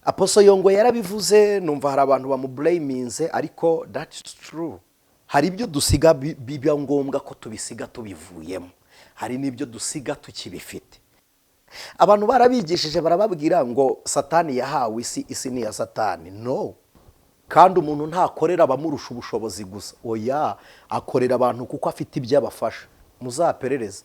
Apostle Yongo yarabivuze, numva hari abantu bamublaminze, ariko that's true. Hari ibyo dusiga biba ngombwa ko tubisiga tubivuyemo, hari n'ibyo dusiga tukibifite. Abantu barabigishije barababwira ngo Satani yahawe isi ni ya Satani. No. Kandi umuntu ntakorera abamurusha ubushobozi gusa, oya, akorera abantu kuko afite ibyo abafasha. Muzaperereze.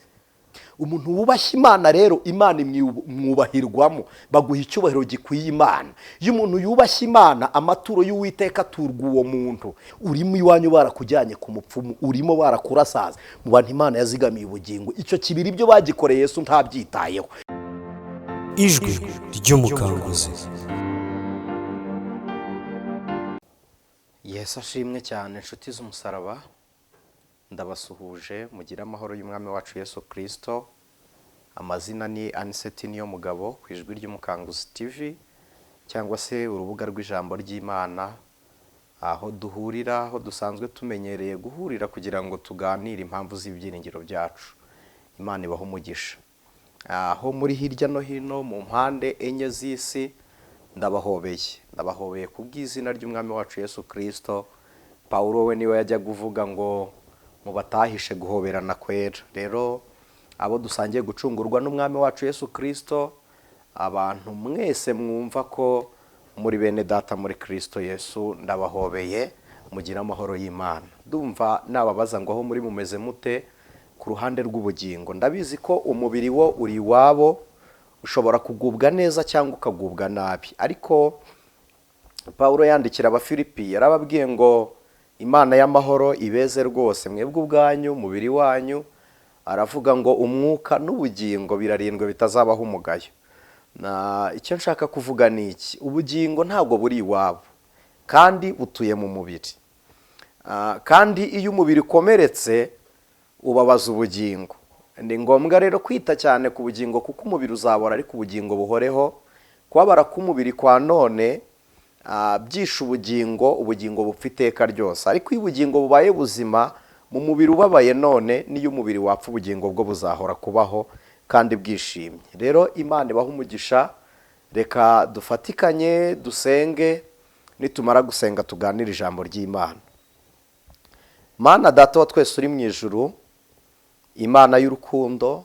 Umuntu wubashye Imana rero, Imana imwubahirwamo, baguha icyubahiro gikwiye Imana. Iyo umuntu yubashye Imana, amaturo y'Uwiteka aturwa uwo muntu. Urimo iwanyu barakujyanye ku mupfumu, urimo barakurasaza, mu bantu Imana yazigamiye ubugingo. Icyo kibiri ibyo bagikoreye Yesu ntabyitayeho. Ijwi ry'umukanguzi. Yesu ashimwe cyane, inshuti z'umusaraba. Ndabasuhuje, mugira amahoro y'umwami wacu Yesu Kristo. Amazina ni Aniseti Niyomugabo ku Ijwi ry'umukanguzi TV, cyangwa se urubuga rw'ijambo ry'Imana, aho duhurira, aho dusanzwe tumenyereye guhurira kugira ngo tuganire impamvu z'ibyiringiro byacu. Imana ibaho umugisha. Aho muri hirya no hino mu mpande enye z'isi, ndabahobeye ku bw'izina ry'umwami wacu Yesu Kristo. Paulo we niwe yajya kuvuga ngo mubatahishe guhoberana kwera. Rero abo dusangiye gucungurwa n'umwami wacu Yesu Kristo, abantu mwese mwumva ko muri bene data muri Kristo Yesu, ndabahobeye, mugira amahoro y'Imana. Ndumva nababaza ngo aho muri mumeze mute ku ruhande rw'ubugingo. Ndabizi ko umubiri wo uri wabo, ushobora kugubwa neza cyangwa ukagubwa nabi, ariko Paulo yandikira Abafilipi yarababwiye ngo Imana y'amahoro ibeze rwose mwebwe ubwanyu, umubiri wanyu. Aravuga ngo umwuka n'ubugingo birarindwe bitazabaho umugayo. Na icyo nshaka kuvuga ni iki: ubugingo ntabwo buri iwabo, kandi butuye mu mubiri. Kandi iyo umubiri ukomeretse ubabaza ubugingo. Ni ngombwa rero kwita cyane ku bugingo, kuko umubiri uzabora ariko ubugingo buhoreho. Kubabara k'umubiri kwa none byisha ubugingo bupfa iteka ryose. Ariko iyo ubugingo bubaye buzima mu mubiri ubabaye none, niyo umubiri wapfa ubugingo bwo buzahora kubaho kandi bwishimye. Rero Imana ibaha umugisha. Reka dufatikanye dusenge, nitumara gusenga tuganire ijambo ry'Imana. Mana Data wa twese uri mu ijuru, Imana y'urukundo,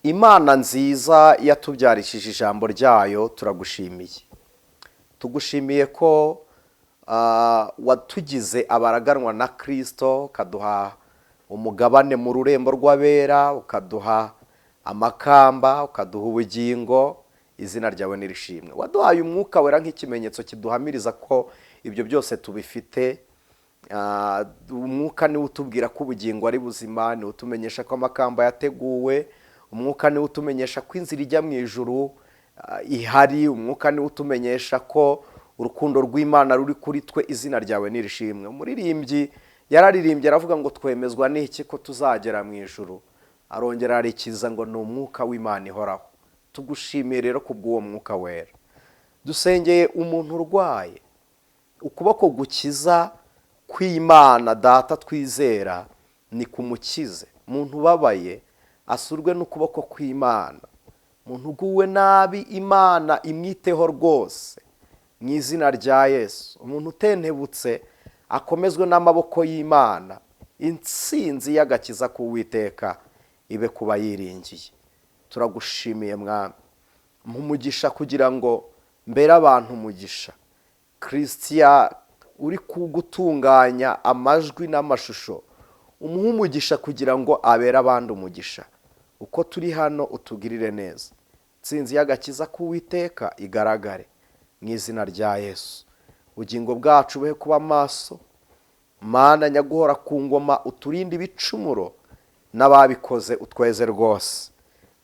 Imana nziza yatubyarishije ijambo ryayo, turagushimiye. Tugushimiye ko watugize abaraganwa na Kristo, ukaduha umugabane mu rurembo rw'abera, ukaduha amakamba, ukaduha ubugingo. Izina ryawe nirishimwe. Waduhaye umwuka wera nk'ikimenyetso kiduhamiriza ko ibyo byose tubifite. Umwuka niwe utubwira ko ubugingo ari buzima, niwe utumenyesha ko amakamba yateguwe. Umwuka niwe utumenyesha ko inzira ijya mu ijuru ihari. Umwuka niwe utumenyesha ko urukundo rw'Imana ruri kuri twe. Izina ryawe nirishimwe. Umuririmbyi yararirimbye aravuga ngo twemezwa n'iki ko tuzagera mu ijuru. Arongera arikiza ngo ni umwuka w'Imana ihoraho. Tugushimiye rero kubw'uwo mwuka wera. Dusengeye umuntu urwaye, ukuboko gukiza kw'Imana Data twizera ni kumukize. Umuntu ubabaye asurwe n'ukuboko kw'Imana. Umuntu uguwe nabi, Imana imwiteho rwose mu izina rya Yesu. Umuntu utentebutse akomezwe n'amaboko y'Imana. Intsinzi y'agakiza k'Uwiteka ibe kuba yiringiye. Turagushimiye Mwami. Umugisha kugira ngo mbere abantu umugisha. Kristiya uri kugutunganya amajwi n'amashusho, umuha umugisha kugira ngo abere abandi umugisha. Uko turi hano utugirire neza. Intsinzi y'agakiza k'Uwiteka igaragare mu izina rya Yesu. Ubugingo bwacu buhe kuba maso. Mana nyaguhora ku ngoma, uturinde ibicumuro, n'ababikoze utweze rwose.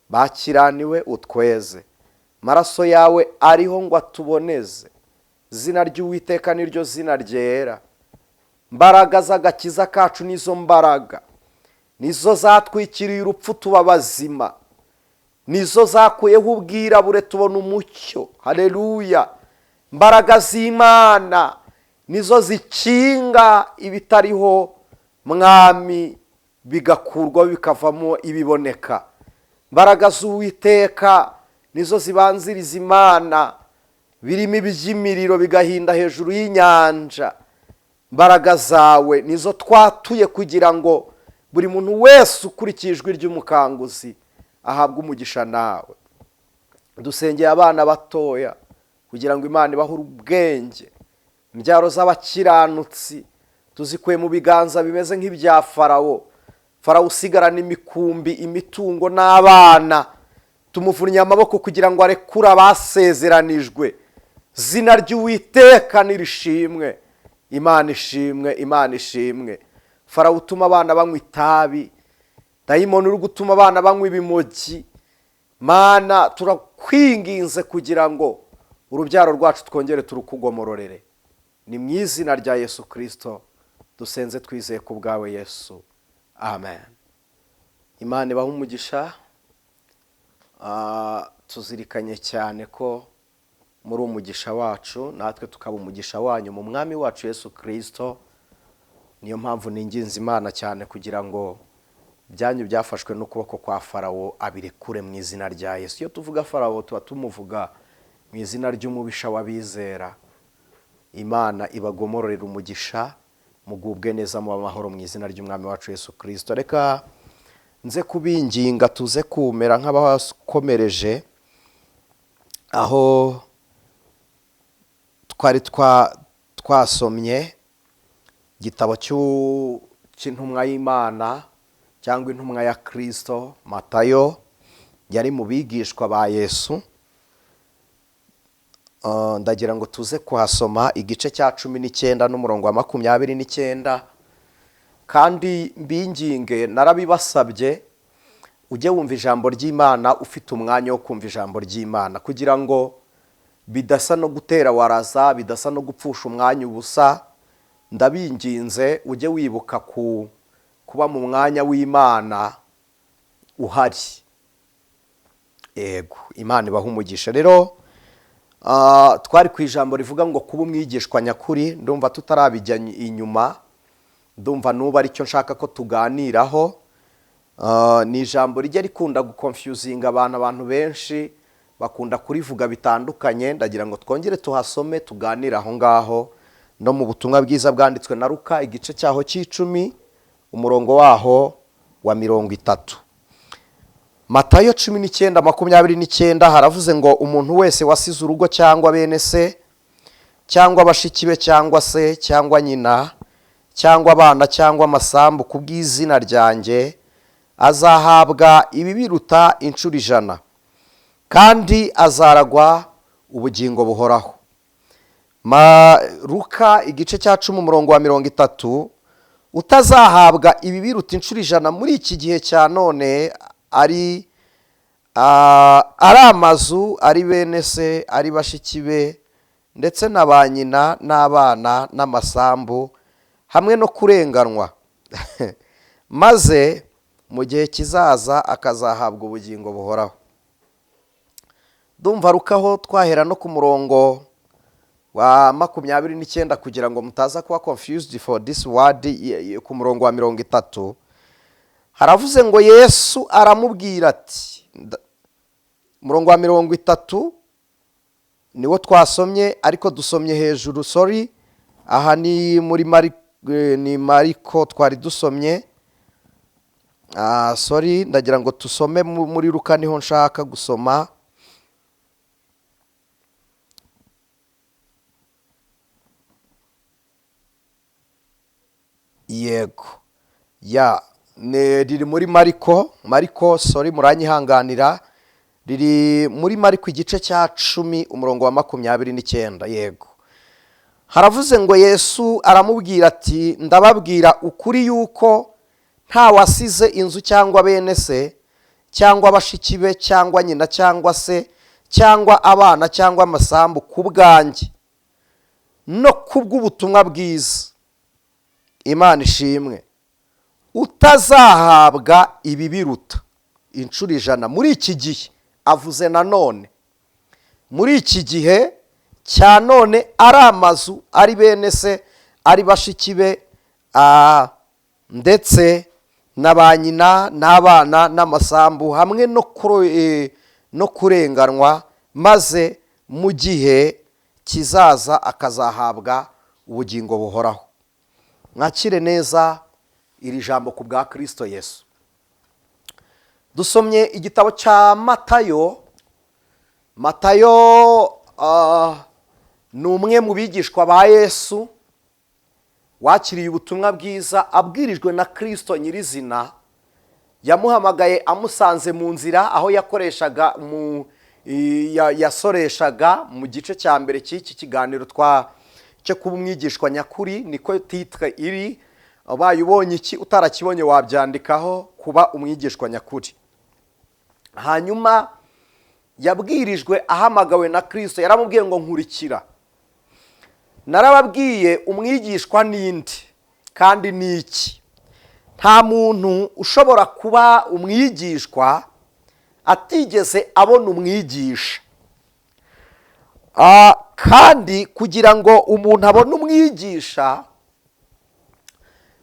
Bakiraniwe utweze. Maraso yawe ariho ngo atuboneze. Zina ry'Uwiteka niryo zina ryera. Mbaraga z'agakiza kacu nizo mbaraga. Nizo zatwikiriye urupfu tuba bazima. Nizo zakuyeho ubwirabure tubona umucyo. Haleluya. Mbaraga z'Imana nizo zikinga ibitariho Mwami, bigakurwa bikavamo ibiboneka. Mbaraga z'Uwiteka nizo zibanziriza Imana birimo iby'imiriro bigahinda hejuru y'inyanja. Imbaraga zawe nizo twatuye kugira ngo buri muntu wese ukurikiye ijwi ry'umukanguzi ahabwe umugisha nawe. Dusengeye abana batoya kugira ngo Imana ibahe ubwenge, imbyaro z'abakiranutsi tuzikuye mu biganza bimeze nk'ibya Farawo. Farawo usigarana imikumbi, imitungo n'abana, tumuvunnye amaboko kugira ngo arekure abasezeranijwe. Zina ry'Uwiteka nirishimwe. Imana ishimwe, Imana ishimwe. Farawo utuma abana banywa itabi, dayimoni uri gutuma abana banywa ibimogi, Mana turakwinginze kugira ngo urubyaro rwacu twongere turukugomororere. Ni mu izina rya Yesu Kristo dusenze twizeye ku bwawe Yesu, amen. Imana ibahe umugisha. Tuzirikanye cyane ko muri umugisha wacu natwe tukaba umugisha wanyu mu mwami wacu Yesu Kristo. Niyo mpamvu ninginze Imana cyane kugira ngo byanyu byafashwe n'ukuboko kwa Farawo abirekure mu izina rya Yesu. Iyo tuvuga Farawo tuba tumuvuga mu izina ry'umubisha w'abizera. Imana ibagomororera umugisha, mugubwe neza mu amahoro mu izina ry'umwami wacu Yesu Kristo. Reka nze kubinginga tuze kumera nk'abakomereje aho twari twasomye igitabo cy'intumwa y'Imana cyangwa intumwa ya Kristo Matayo, yari mu bigishwa ba Yesu. Ndagira ngo tuze kuhasoma igice cya 19 n'umurongo wa 29. Kandi mbinginge, narabibasabye ujye wumva ijambo ry'Imana ufite umwanya wo kumva ijambo ry'Imana, kugira ngo bidasa no gutera waraza, bidasa no gupfusha umwanya ubusa. Ndabinginze ujye wibuka kuba mu mwanya w'Imana uhari. Yego, Imana ibahe umugisha. Rero twari ku ijambo rivuga ngo kuba umwigishwa nyakuri. Ndumva tutarabijya inyuma, ndumva nuba aricyo nshaka ko tuganiraho. Ni ijambo rijya rikunda guconfusinga abantu benshi bakunda kurivuga bitandukanye. Ndagira ngo twongere tuhasome tuganire aho ngaho no mu butumwa bwiza bwanditswe na Luka igice cyaho c'10 umurongo waho wa 30. Matayo 19:29 haravuze ngo umuntu wese wasize urugo cyangwa bene se cyangwa bashiki be cyangwa se cyangwa nyina cyangwa abana cyangwa amasambu kubw'izina ryanjye azahabwa ibibiruta inshuro 100 kandi azaragwa ubugingo buhoraho. Luka igice cya 10 umurongo wa 30. Utazahabwa ibibiruta inshuro 100 muri iki gihe cya none ari amazu, ari bene se, ari bashiki be ndetse na ba nyina n'abana n'amasambu hamwe no kurenganwa maze mu gihe kizaza akazahabwa ubugingo buhoraho. Ndumva rukaho twahera no ku murongo wa 29 kugira ngo mutaza kuba confused for this word. Ku murongo wa 30 haravuze ngo Yesu aramubwira ati, murongo wa 30 niwo twasomye ariko dusomye hejuru, sorry, aha ni muri Mariko twari dusomye, sorry, ndagira ngo tusome muri Luka niho nshaka gusoma. Yego, riri muri Mariko, sorry, muranyihanganira, riri muri Mariko igice cya 10 umurongo wa 29. Yego, haravuze ngo Yesu aramubwira ati, ndababwira ukuri yuko nta wasize inzu cyangwa bene se cyangwa bashiki be cyangwa nyina cyangwa se cyangwa abana cyangwa amasambu kubwanjye no kubw'ubutumwa bwiza, Imana ishimwe, utazahabwa ibibiruta inshuro 100 muri iki gihe. Avuze nanone muri iki gihe cya none ari amazu, ari bene se, ari bashiki be ndetse na ba nyina n'abana n'amasambu hamwe no kurenganwa, maze mu gihe kizaza akazahabwa ubugingo buhoraho. Mwakire neza iri jambo ku bwa Kristo Yesu. Dusomye igitabo cya Matayo. Matayo ni umwe mu bigishwa ba Yesu wakiriye ubutumwa bwiza abwirijwe na Kristo nyirizina. Yamuhamagaye amusanze mu nzira aho yasoreshaga mu gice cya mbere cy'iki kiganiro cyo kuba umwigishwa nyakuri, niko titre iri. Abaye ubonye iki utarakibonye wabyandikaho, kuba umwigishwa nyakuri. Hanyuma yabwirijwe ahamagawe na Kristo, yaramubwiye ngo nkurikira. Narababwiye umwigishwa ninde kandi ni iki. Nta muntu ushobora kuba umwigishwa atigeze abona umwigisha. Kandi kugira ngo umuntu abone umwigisha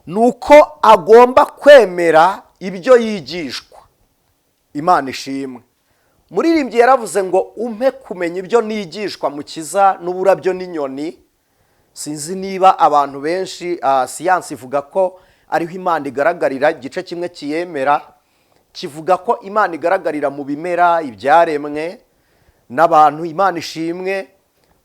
nuko agomba kwemera ibyo yigishwa. Imana ishimwe. Muririmbyi yaravuze ngo umpe kumenya ibyo nigishwa Mukiza n'uburabyo n'inyoni. Sinzi niba abantu benshi, siyansi ivuga ko ariho Imana igaragarira. Igice kimwe kiyemera kivuga ko Imana igaragarira mu bimera, ibyaremwe n'abantu. Imana ishimwe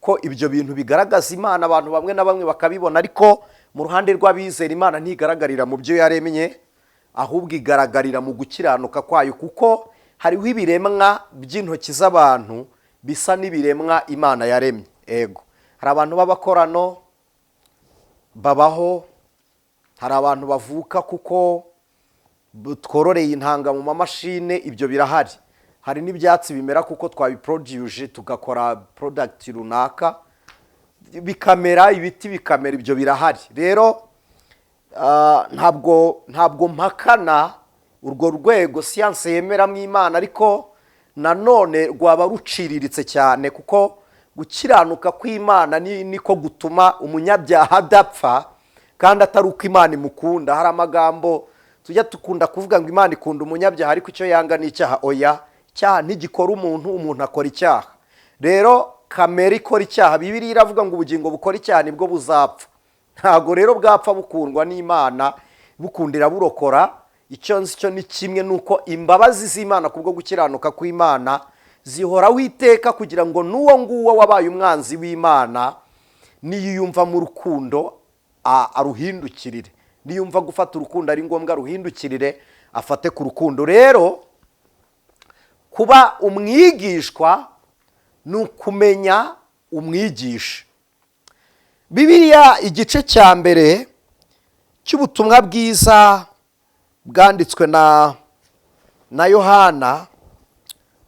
ko ibyo bintu bigaragaza Imana, abantu bamwe na bamwe bakabibona, ariko mu ruhande rw'abizera Imana ntigaragarira mu byo yaremye, ahubwo igaragarira mu gukiranuka kwayo, kuko hariho ibiremwa by'intoki z'abantu bisa n'ibiremwa Imana yaremye. Ego, hari abantu b'abakorano babaho, hari abantu bavuka kuko twororeye intanga mu mamashine, ibyo birahari. Hari n'ibyatsi bimera kuko twabiproduce tugakora product runaka bikamera, ibiti bikamera, ibyo birahari. Rero ntabwo mpakana urwo rwego siyanse yemeramo Imana, ariko nanone rwaba ruciriritse cyane, kuko gukiranuka kw'Imana niko gutuma umunyabyaha adapfa, kandi atari uko Imana imukunda. Hari amagambo tujya tukunda kuvuga ngo Imana ikunda umunyabyaha, ariko icyo yanga ni icyaha. Oya, icyaha ntigikora umuntu akora icyaha. Rero kamere ikora icyaha. Bibiliya iravuga ngo ubugingo bukora icyaha nibwo buzapfa. Ntago rero bwapfa bukundwa n'Imana, bukundira burokora. Icyo nzi cyo ni kimwe, nuko imbabazi z'Imana kubwo gukiranuka kw'Imana zihoraho iteka, kugira ngo n'uwo nguwo wabaye umwanzi w'Imana niyumva mu rukundo aruhindukirire. Niyumva gufata urukundo ari ngombwa aruhindukirire, afate ku rukundo. Rero kuba umwigishwa ni ukumenya umwigisha. Bibiliya igice cya mbere cy'ubutumwa bwiza bwanditswe na Yohana,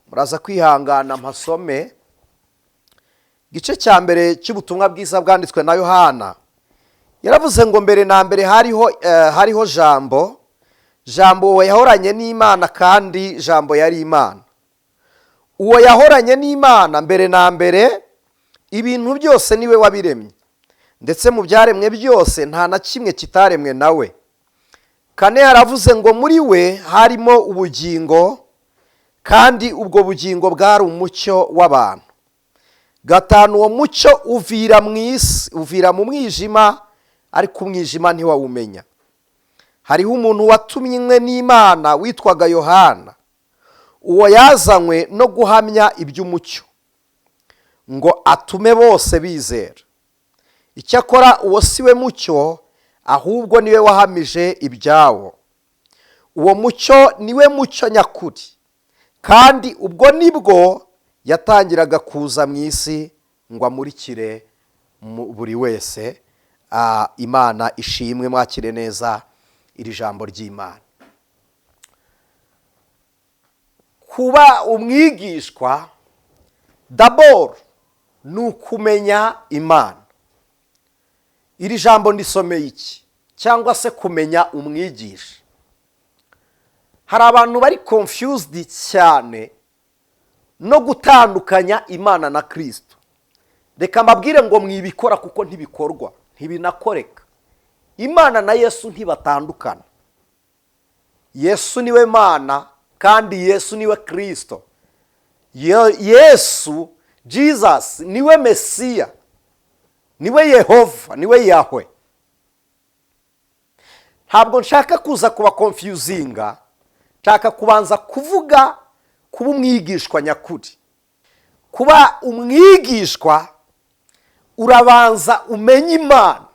muraza kwihangana mpasome. Igice cya mbere cy'ubutumwa bwiza bwanditswe na Yohana, yaravuze ngo mbere na mbere hariho Jambo. Jambo uwo yahoranye n'Imana, kandi Jambo yari Imana. Uwo yahoranye n'Imana mbere na mbere. Ibintu byose niwe wabiremye, ndetse mu byaremwe byose nta na kimwe kitaremwe nawe. Kane yaravuze ngo muri we harimo ubugingo, kandi ubwo bugingo bwari umucyo w'abantu. Gatanu, uwo mucyo uvira mu isi, uvira mu mwijima, ariko umwijima ntiwawumenya. Hariho umuntu watumwe n'Imana witwaga Yohana. Uwo yazanywe no guhamya iby'umucyo, ngo atume bose bizera. Icyakora uwo si we mucyo, ahubwo niwe wahamije ibyawo. Uwo mucyo niwe mucyo nyakuri, kandi ubwo nibwo yatangiraga kuza mu isi ngo amurikire buri wese. Imana ishimwe. Mwakire neza iri jambo ry'Imana. Kuba umwigishwa d'abord ni ukumenya Imana. Iri jambo ndisomeye iki, cyangwa se kumenya umwigisha. Hari abantu bari confused cyane no gutandukanya Imana na Kristo. Reka mbabwire ngo mwibikora kuko ntibikorwa, ntibinakoreka. Imana na Yesu ntibatandukana. Yesu niwe Mana, kandi Yesu niwe Kristo. Yesu, Jesus, niwe Mesiya, niwe Yehova, niwe Yahwe. Ntabwo nshaka kuza kuba confusing, nshaka kubanza kuvuga kuba umwigishwa nyakuri. Kuba umwigishwa urabanza umenye Imana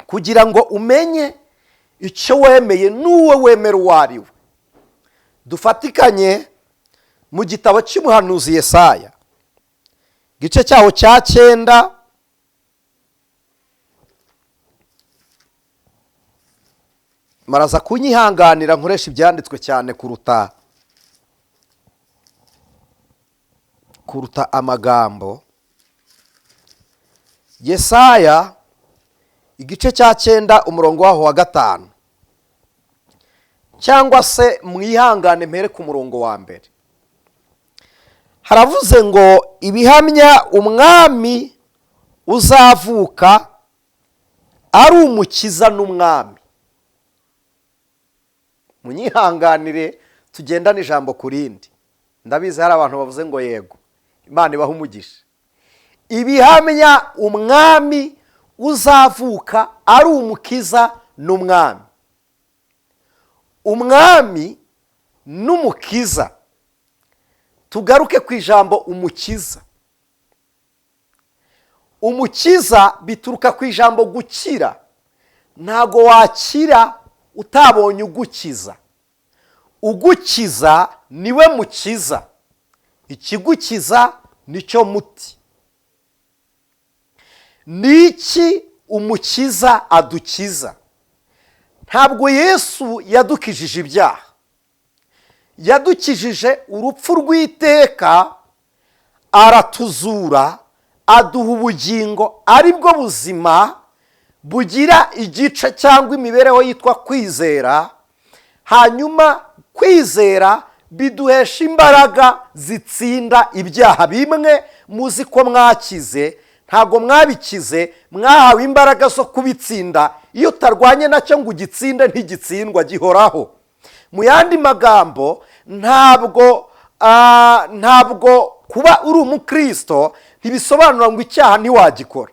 kugira ngo umenye icyo wemeye n'uwo wemera uwo ari we. Dufatikanye mu gitabo cy'umuhanuzi Yesaya igice cyaho cya 9, maraza kunyihanganira nkoresha ibyanditswe cyane kuruta amagambo. Yesaya igice cya 9 umurongo waho wa 5, cyangwa se mwihangane mpere ku murongo wa mbere. Haravuze ngo ibihamya umwami uzavuka ari umukiza n'umwami. Munyihanganire tugendane ijambo kurindi, ndabizi hari abantu bavuze ngo yego, Imana ibaha umugisha. Ibihamya umwami uzavuka ari umukiza n'umwami. Umwami n'umukiza, tugaruke ku ijambo umukiza. Umukiza bituruka ku ijambo gukira. Ntago wakira utabonye ugukiza. Ugukiza niwe mukiza, ikigukiza nicyo muti. Niki umukiza adukiza? Ntabwo Yesu yadukijije ibyaha, yadukijije urupfu rw'iteka, aratuzura, aduha ubugingo ari bwo buzima bugira igice cyangwa imibereho yitwa kwizera. Hanyuma kwizera biduhesha imbaraga zitsinda ibyaha. Bimwe muzi ko mwakize, ntago mwabikize, mwahawe imbaraga zo kubitsinda. Iyo utarwanye nacyo ngo ugitsinde ntigitsindwa, gihoraho. Mu yandi magambo, ntabwo kuba uri umukristo ntibisobanura ngo icyaha ntiwagikora.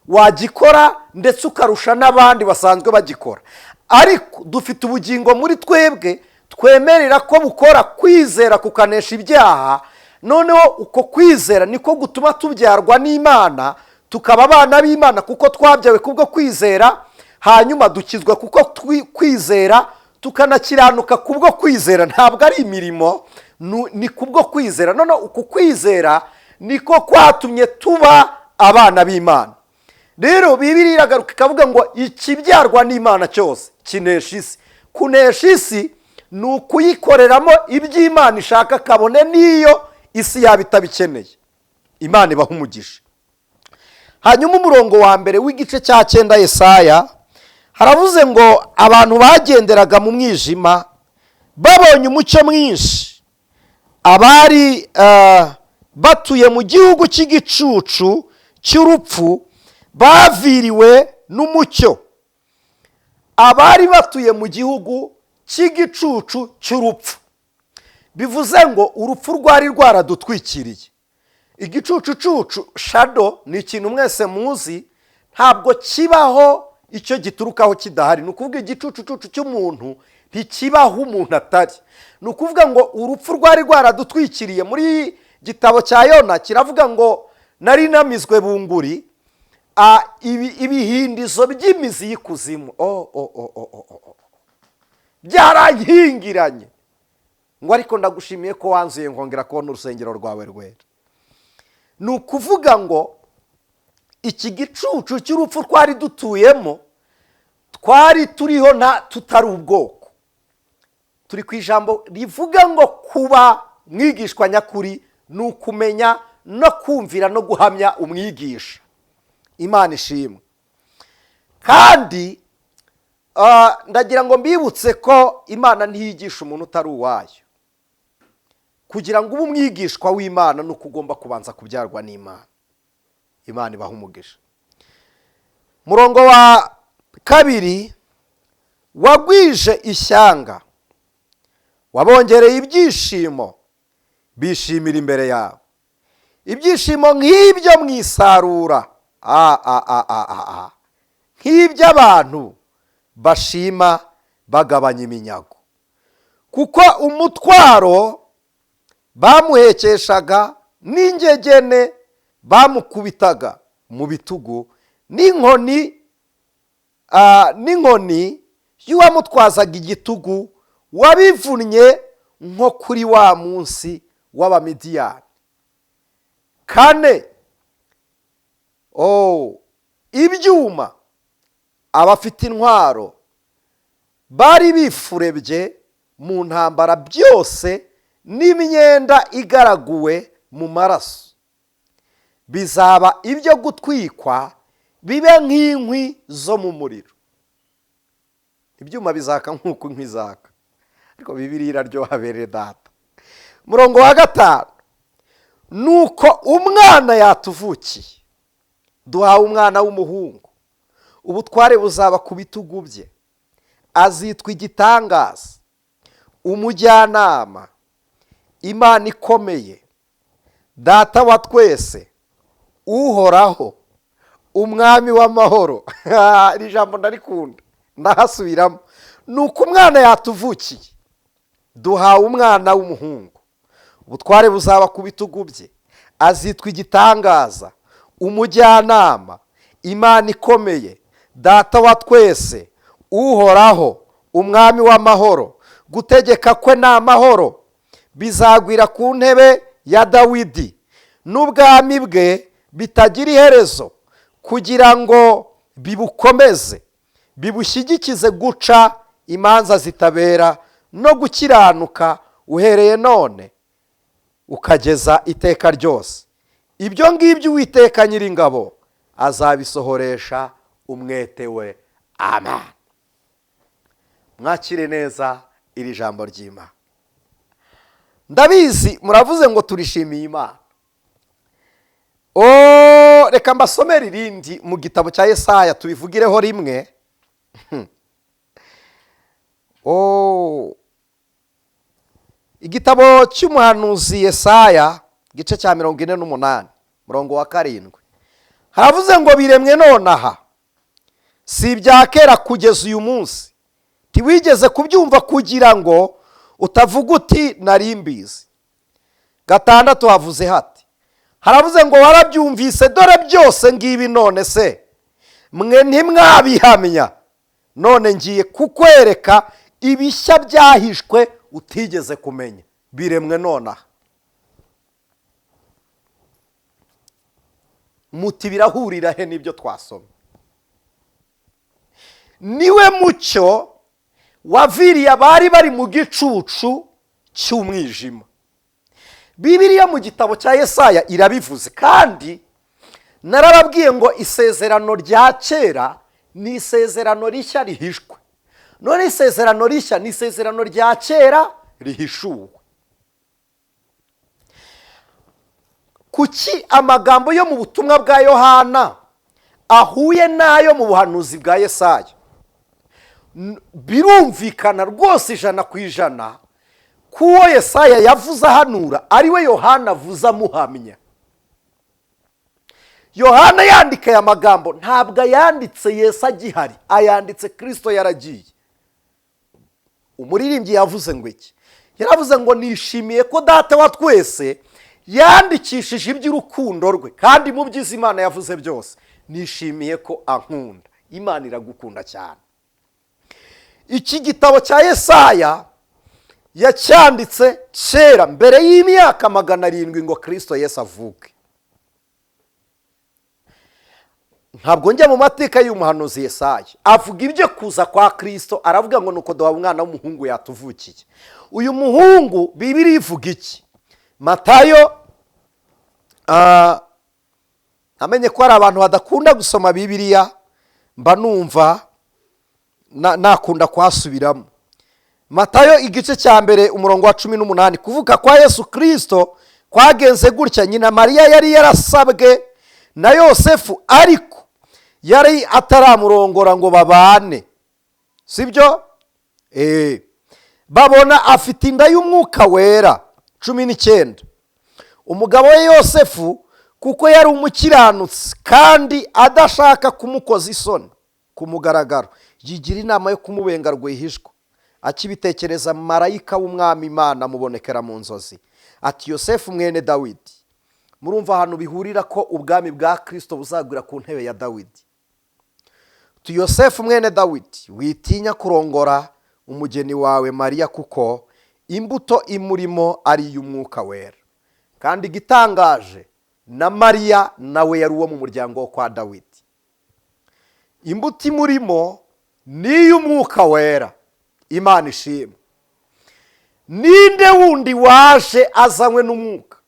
Wagikora ndetse ukarusha n'abandi basanzwe bagikora. Ariko dufite ubugingo muri twebwe twemerera ko bukora kwizera kukanesha ibyaha. Noneho uko kwizera niko gutuma tubyarwa n'Imana, tukaba abana b'Imana kuko twabyawe kubwo kwizera. Hanyuma dukizwa kuko kwizera, tukanakiranuka kubwo kwizera. Ntabwo ari imirimo, ni kubwo kwizera. Noneho uko kwizera niko kwatumye tuba abana b'Imana. Rero Bibiliya iragaruka ikavuga ngo ikibyarwa n'Imana cyose kinesha isi. Kunesha isi ni ukuyikoreramo iby'Imana ishaka, kabone n'iyo isi yaba itabikeneye. Imana ibaha umugisha. Hanyuma umurongo wa mbere w'igice cya 9 Yesaya haravuze ngo abantu bagenderaga mu mwijima babonye umucyo mwinshi. Abari batuye mu gihugu cy'igicucu cy'urupfu baviriwe n'umucyo. Abari batuye mu gihugu cy'igicucu cy'urupfu bivuze ngo urupfu rwari rwaradutwikiriye. Igicucucucu, shadow, ni ikintu mwese muzi, ntabwo kibaho icyo giturukaho kidahari. Ni ukuvuga igicucucucu cy'umuntu ntikibaho umuntu atari. Ni ukuvuga ngo urupfu rwari rwaradutwikiriye. Muri gitabo cya Yona kiravuga ngo nari namizwe bunguri, ibihindizo by'imizi y'ikuzimu byarankingiranye. Ngo ariko ndagushimiye ko wanzuye nkongera kubona urusengero rwawe rwera. Ni ukuvuga ngo iki gicucu cy'urupfu twari dutuyemo, twari turiho tutari ubwoko. Turi ku ijambo rivuga ngo kuba mwigishwa nyakuri ni ukumenya no kumvira no guhamya umwigisha. Imana ishimwe. Kandi ndagira ngo mbibutse ko Imana ntiyigisha umuntu utari uwayo. Kugira ngo ube umwigishwa w'Imana nuko ugomba kubanza kubyarwa n'Imana. Imana ibaha umugisha. Murongo wa 2, wagwije ishyanga, wabongereye ibyishimo, bishimira imbere yawe. Ibyishimo nk'ibyo mu isarura nk'ibyo abantu bashima bagabanya iminyago, kuko umutwaro bamuhekeshaga n'ingegene bamukubitaga mu bitugu n'inkoni y'uwamutwazaga igitugu wabivunnye nko kuri wa munsi w'Abamidiyani. 4, ibyuma abafite intwaro bari bifurebye mu ntambara byose n'imyenda igaraguwe mu maraso bizaba ibyo gutwikwa bibe nk'inkwi zo mu muriro. Ibyuma bizaka nk'uko inkwi zaka, ariko Bibiliya iraryoha bere data. Murongo wa 5, nuko umwana yatuvukiye, duhawe umwana w'umuhungu, ubutware buzaba ku bitugu bye, azitwa igitangaza, umujyanama, Imana ikomeye, data wa twese, uhoraho, umwami w'amahoro. Iri jambo ndarikunda, ndahasubiramo. Nuko umwana yatuvukiye, duhawe umwana w'umuhungu, ubutware buzaba ku bitugu bye, azitwa igitangaza, umujyanama, Imana ikomeye, data wa twese, uhoraho, umwami w'amahoro. Gutegeka kwe ni amahoro, bizagwira ku ntebe ya Dawidi n'ubwami bwe bitagira iherezo, kugira ngo bibukomeze, bibushyigikize guca imanza zitabera no gukiranuka uhereye none ukageza iteka ryose. Ibyo ngibyo Uwiteka Nyiringabo azabisohoresha umwete we. Amen. Mwakire neza iri jambo ry'Imana. Ndabizi muravuze ngo turishimiye Imana. Reka mbasomere irindi mu gitabo cya Yesaya tubivugireho rimwe. Igitabo cy'umuhanuzi Yesaya gice cya 48 murongo wa 7 haravuze ngo biremwe nonaha, si ibya kera kugeza uyu munsi, ntiwigeze kubyumva kugira ngo utavuga uti nari mbizi. 6 havuze hati, haravuze ngo warabyumvise, dore byose ngibi none se mwe ntimwabihamya, none ngiye kukwereka ibishya byahishwe utigeze kumenya. Biremwe nonaha. Muti birahurira he n'ibyo twasomye? Niwe mucyo waviriye abari bari mu gicucu cy'umwijima. Bibiliya mu gitabo cya Yesaya irabivuze, kandi narababwiye ngo isezerano rya kera ni isezerano rishya rihishwe, none isezerano rishya ni isezerano rya kera rihishuwe. Kuki amagambo yo mu butumwa bwa Yohana ahuye n'ayo mu buhanuzi bwa Yesaya? Birumvikana rwose 100% kuwo Yesaya yavuze ahanura ari we Yohana avuze amuhamya. Yohana yandika aya magambo ntabwo yanditse Yesu agihari, ayanditse Kristo yaragiye. Umuririmbyi yavuze ngo iki? Yaravuze ngo nishimiye ko data wa twese yandikishije iby'urukundo rwe, kandi mu byiza Imana yavuze byose nishimiye ko ankunda. Imana iragukunda cyane. Iki gitabo cya Yesaya yacyanditse kera mbere y'imyaka 700 ngo Kristo Yesu avuke. Ntabwo njya mu mateka y'umuhanuzi Yesaya, avuga ibyo kuza kwa Kristo, aravuga ngo nuko duhawe umwana w'umuhungu yatuvukiye. Uyu muhungu Bibiliya ivuga iki? Matayo, amenye ko ari abantu badakunda gusoma Bibiliya, mba numva nakunda kwasubiramo. Matayo igice cya mbere umurongo wa 18, kuvuka kwa Yesu Kristo kwagenze gutya: nyina Mariya yari yarasabwe na Yosefu, ariko yari ataramurongora ngo babane, sibyo? Babona afite inda y'umwuka wera. 19, umugabo we Yosefu kuko yari umukiranutsi kandi adashaka kumukoza isoni ku mugaragaro, yigira inama yo kumubenga rwihishwa. Akibitekereza, marayika w'umwami Imana amubonekera mu nzozi ati, Yosefu mwene Dawidi. Murumva ahantu bihurira ko ubwami bwa Kristo buzagwira ku ntebe ya Dawidi. Tu Yosefu mwene Dawidi, witinya kurongora umugeni wawe Mariya, kuko imbuto imurimo ari iy'umwuka wera. Kandi igitangaje, na Mariya nawe yari uwo mu muryango wo kwa Dawidi. Imbuto imurimo ni iy'umwuka wera. Imana ishimwe. Ninde wundi waje azanywe n'umwuka?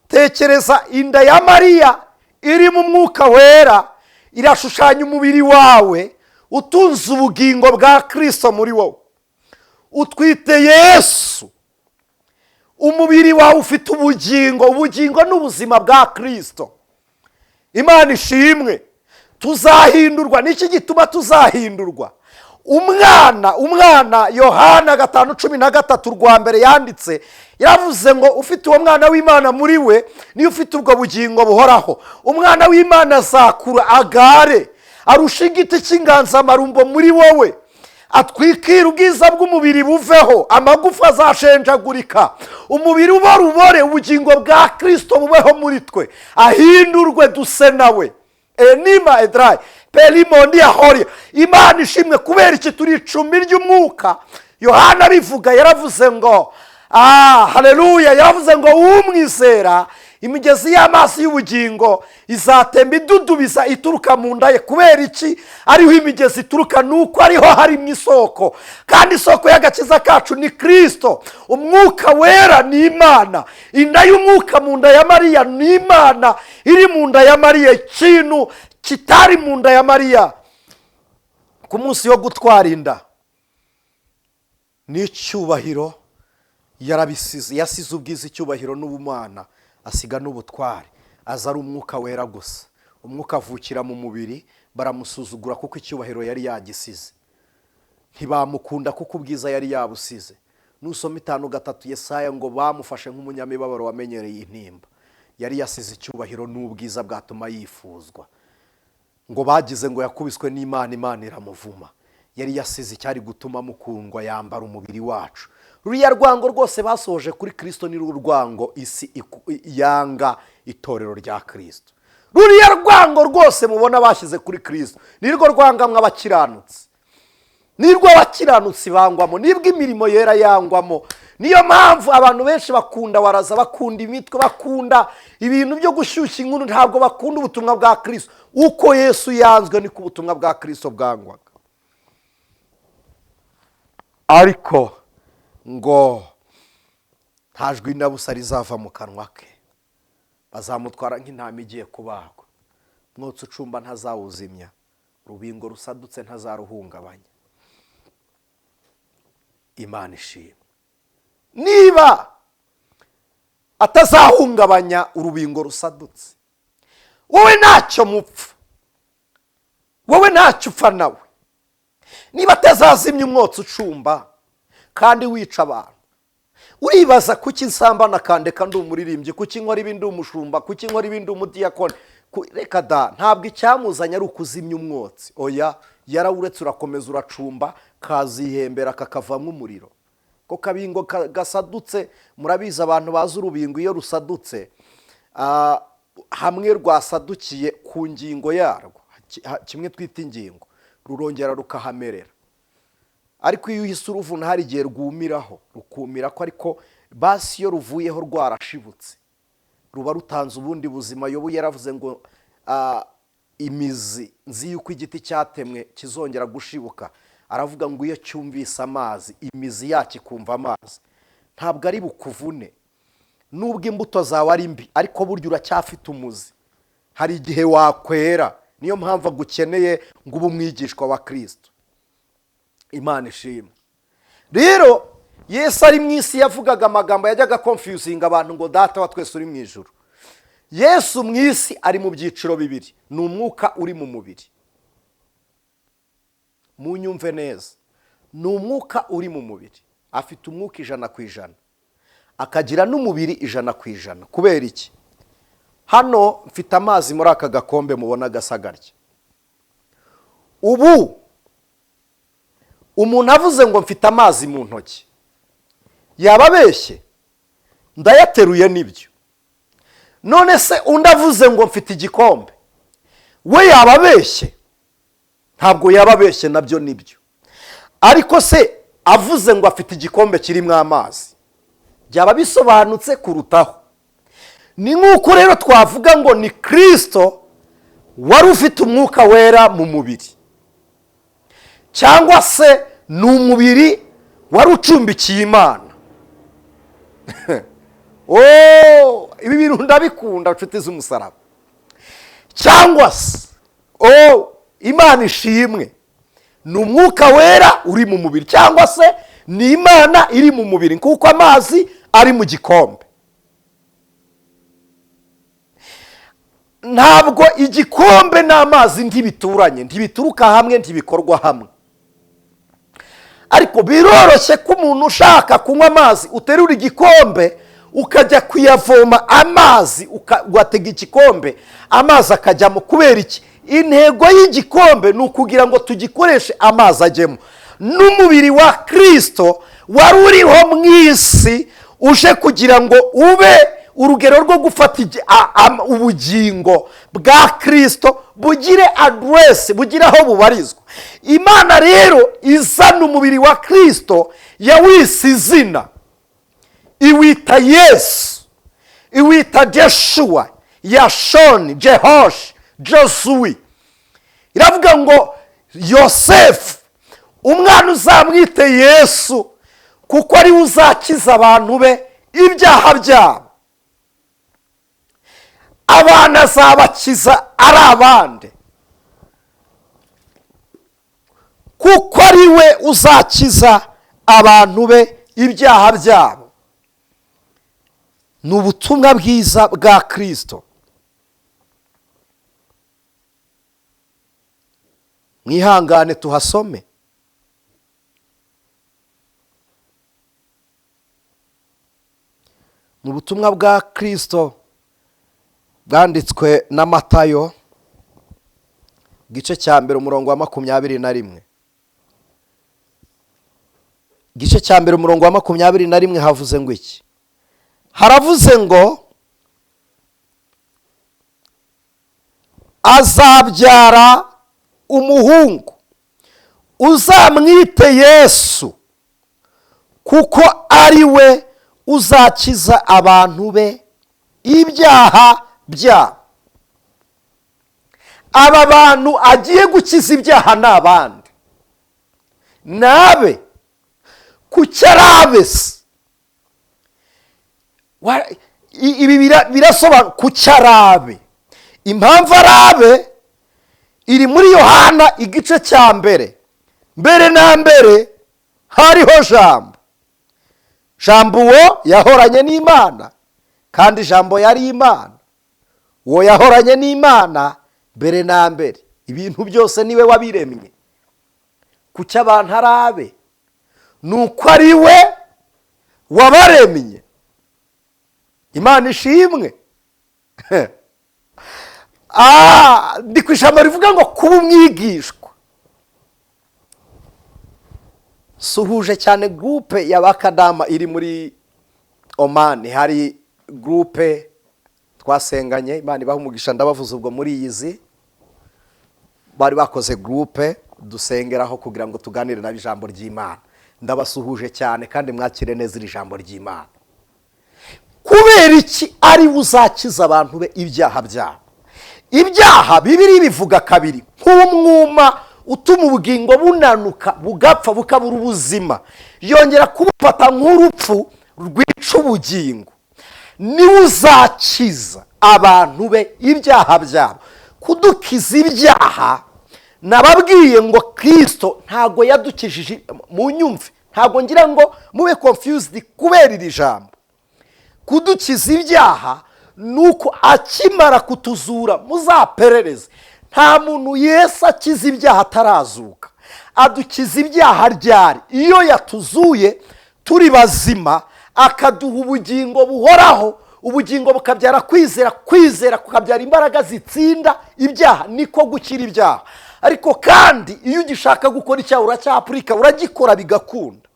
Tekereza, inda ya Mariya iri mu mwuka wera irashushanya umubiri wawe utunze ubugingo bwa Kristo muri wowe. Utwite Yesu, umubiri wawe ufite ubugingo. Ubugingo n'ubuzima bwa Kristo. Imana ishimwe. Tuzahindurwa. Niki gituma tuzahindurwa? Umwana Yohana 5:13 rwa mbere yanditse, yavuze ngo ufite uwo mwana w'Imana muri we niyo ufite ubwo bugingo buhoraho. Umwana w'Imana azakura agare, arusha igiti cy'inganzamarumbo muri wowe, atwikira ubwiza bw'umubiri buveho, amagufa azashenjagurika, umubiri ubore, ubugingo bwa Kristo bubeho muri twe, ahindurwe duse nawe. Enima edrayi pelimondi yahoria. Imana ishimwe. Kubera iki? Turi icumbi ry'umwuka. Yohana bivuga yaravuze ngo haleluya, yaravuze ngo umwizera imigezi y'amazi y'ubugingo izatemba idudubiza ituruka mu nda ye. Kubera iki ariho imigezi ituruka? Nuko ariho hari mu isoko, kandi isoko y'agakiza kacu ni Kristo. Umwuka wera ni Imana. Inda y'umwuka mu nda ya Mariya ni Imana iri mu nda ya Mariya. Ikintu kitari mu nda ya Mariya ku munsi wo gutwara inda ni icyubahiro. Yarabisize, yasize ubwiza, icyubahiro n'ubumana, asiga n'ubutware, aza ari umwuka wera gusa. Umwuka avukira mu mubiri, baramusuzugura kuko icyubahiro yari yagisize. Ntibamukunda kuko ubwiza yari yabusize. Nusoma 5:3 Yesaya ngo bamufashe nk'umunyamibabaro wamenyereye intimba. Yari yasize icyubahiro n'ubwiza bwatuma yifuzwa. Ngo bagize ngo yakubiswe n'Imana, Imana iramuvuma. Yari yasize icyari gutuma mukundwa, yambara umubiri wacu. Ruriya rwango rwose basohoje kuri Kristo ni rurwango isi yanga itorero rya Kristo. Ruriya rwango rwose mubona bashyize kuri Kristo nirwo rwangamwe abakiranutsi. Nirwo abakiranutsi bangwamo, nibwo imirimo yera yangwamo. Niyo mpamvu abantu benshi bakunda waraza, bakunda imitwe, bakunda ibintu byo gushyushya inkuru, ntabwo bakunda ubutumwa bwa Kristo. Uko Yesu yanzwe niko ubutumwa bwa Kristo bwangwaga. Ariko ngo ntajwi na busa rizava mu kanwa ke, bazamutwara nk'intama igiye kubagwa. Mwotsi ucumba ntazawuzimya, rubingo rusadutse ntazaruhungabanya. Imana ishimwe. Niba atazahungabanya urubingo rusadutse, wowe ntacyo mupfa, wowe ntacyo upfa nawe. Niba atazazimya umwotsi ucumba kandi wica abantu, uribaza kuki nsambana kandeka ndi umuririmbyi, kuki nkora ibindi umushumba, kuki nkora ibindi umudiyakoni? Reka da, ntabwo icyamuzanya ari ukuzimya umwotsi. Oya, yarawuretse urakomeza uracumba, kazihembera kakavamo umuriro. Ko kabingo gasadutse, murabizi abantu bazi urubingo iyo rusadutse, hamwe rwasadukiye ku ngingo yarwo, kimwe twita ingingo, rurongera rukahamerera. Ariko iyo uhise uruvuna hari igihe rwumiraho, rukumira ko, ariko basi iyo ruvuyeho rwarashibutse ruba rutanze ubundi buzima. Yobu yaravuze ngo imizi nzi yuko igiti cyatemwe kizongera gushibuka. Aravuga ngo iyo cyumvise amazi, imizi yacyo ikumva amazi, ntabwo ari bukuvune. Nubwo imbuto zawe ari mbi, ariko burya uracyafite umuzi, hari igihe wakwera. Niyo mpamvu agukeneye ngo ube umwigishwa wa Kristo. Imana ishimwe. Rero Yesu ari mu isi yavugaga amagambo yajyaga confusing abantu ngo data wa twese uri mu ijuru. Yesu mu isi ari mu byiciro bibiri. Ni umwuka uri mu mubiri. Munyumve neza. Ni umwuka uri mu mubiri. Afite umwuka 100%. Akagira n'umubiri 100%. Kubera iki? hano mfite amazi muri aka gakombe mubona gasa gutya. Ubu umuntu avuze ngo mfite amazi mu ntoki yaba abeshye? Ndayateruye nibyo. None se undi avuze ngo mfite igikombe we yaba abeshye? Ntabwo yaba abeshye, nabyo nibyo. Ariko se avuze ngo afite igikombe kirimo amazi byaba bisobanutse kurutaho. Ni nk'uko rero twavuga ngo ni Kristo wari ufite umwuka wera mu mubiri, cyangwa se ni umubiri wari ucumbikiye Imana. Ibi bintu ndabikunda nshuti z'umusaraba. Cyangwa se Imana ishimwe, ni umwuka wera uri mu mubiri, cyangwa se ni Imana iri mu mubiri kuko amazi ari mu gikombe. Ntabwo igikombe n'amazi ntibituranye, ntibituruka hamwe, ntibikorwa hamwe. Ariko biroroshye ko umuntu ushaka kunywa amazi uterura igikombe ukajya kuyavoma amazi, ugatega igikombe amazi akajyamo. Kubera iki? Intego y'igikombe ni ukugira ngo tugikoreshe amazi ajyemo. N'umubiri wa Kristo wari uriho mu isi uje kugira ngo ube urugero rwo gufata ubugingo bwa Kristo bugire address, bugire aho bubarizwa. Imana rero izana umubiri wa Kristo yawise izina, iwita Yesu, iwita Jeshua, Yashoni, Jehosh, Josui. Iravuga ngo Yosefu, umwana uzamwite Yesu kuko ari uzakiza abantu be ibyaha byabo. Abana azabakiza ari abande kuko ari we uzakiza abantu be ibyaha byabo. Ni ubutumwa bwiza bwa Kristo. Mwihangane tuhasome. Ni ubutumwa bwa Kristo bwanditswe na Matayo, igice cya mbere umurongo wa 21. Igice cya mbere umurongo wa 21 havuze ngo iki? Haravuze ngo azabyara umuhungu uzamwite Yesu kuko ari we uzakiza abantu be ibyaha byabo. Aba bantu agiye gukiza ibyaha n'abandi nabe kucyarabe se. Ibi birasobanura kucyarabe. Impamvu arabe iri muri Yohana igice cya mbere. Mbere na mbere hariho Jambo, Jambo uwo yahoranye n'Imana kandi Jambo yari Imana. Uwo yahoranye n'Imana mbere na mbere. Ibintu byose niwe wabiremye. Kuki abantu arabe? Nuko ari we wabaremye. Imana ishimwe. Ndi ku ijambo rivuga ngo kuba umwigishwa. Suhuje cyane groupe y'abakadama iri muri Oman. Hari groupe twasenganye, Imana ibaha umugisha, ndabavuze ubwo muri izi bari bakoze groupe dusengeraho kugira ngo tuganire na ijambo ry'Imana. Ndabasuhuje cyane kandi mwakire neza iri jambo ry'Imana. Kubera iki ari buzakiza abantu be ibyaha byabo? Ibyaha Bibiliya bivuga kabiri nk'umwuma utuma ubugingo bunanuka bugapfa bukabura ubuzima, yongera kubufata nk'urupfu rwica ubugingo. Niwe uzakiza abantu be ibyaha byabo. Kudukiza ibyaha, nababwiye ngo Kristo ntago yadukijije mu nyumve, ntago ngira ngo mube confused kubera iri jambo. Kudukiza ibyaha nuko akimara kutuzura muzaperereze. Nta muntu Yesu akiza ibyaha atarazuka. Adukiza ibyaha ryari? Iyo yatuzuye turi bazima akaduha ubugingo buhoraho ubugingo bukabyara kwizera, kwizera kukabyara imbaraga zitsinda ibyaha, niko gukira ibyaha. ariko kandi iyo ugishaka gukora icyaha uracyapurika, uragikora bigakunda.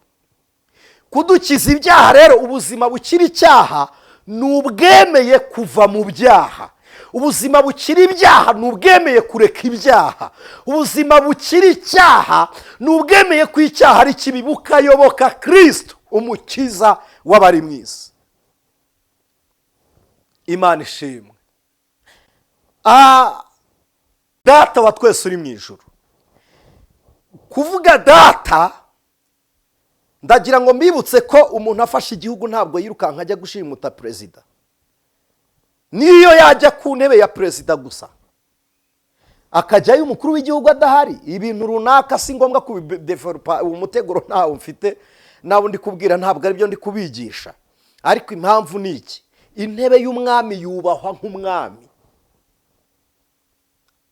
Kudukiza ibyaha rero, ubuzima bukira icyaha ni ubwemeye kuva mu byaha. Ubuzima bukira ibyaha ni ubwemeye kureka ibyaha. Ubuzima bukira icyaha ni ubwemeye ko icyaha ari kibi, bukayoboka Kristo umukiza w'abari mu isi. Imana ishimwe. Data wa twese uri mu ijuru. Kuvuga data, ndagira ngo mbibutse ko umuntu afashe igihugu ntabwo yirukanka ajya gushimuta perezida. Niyo yajya ku ntebe ya perezida gusa akajyayo umukuru w'igihugu adahari, ibintu runaka si ngombwa kubidevelopa. Umuteguro ntawo mfite, nabo ndi kubwira ntabwo ari byo ndi kubigisha. Ariko impamvu ni iki? Intebe y'umwami yubahwa nk'umwami.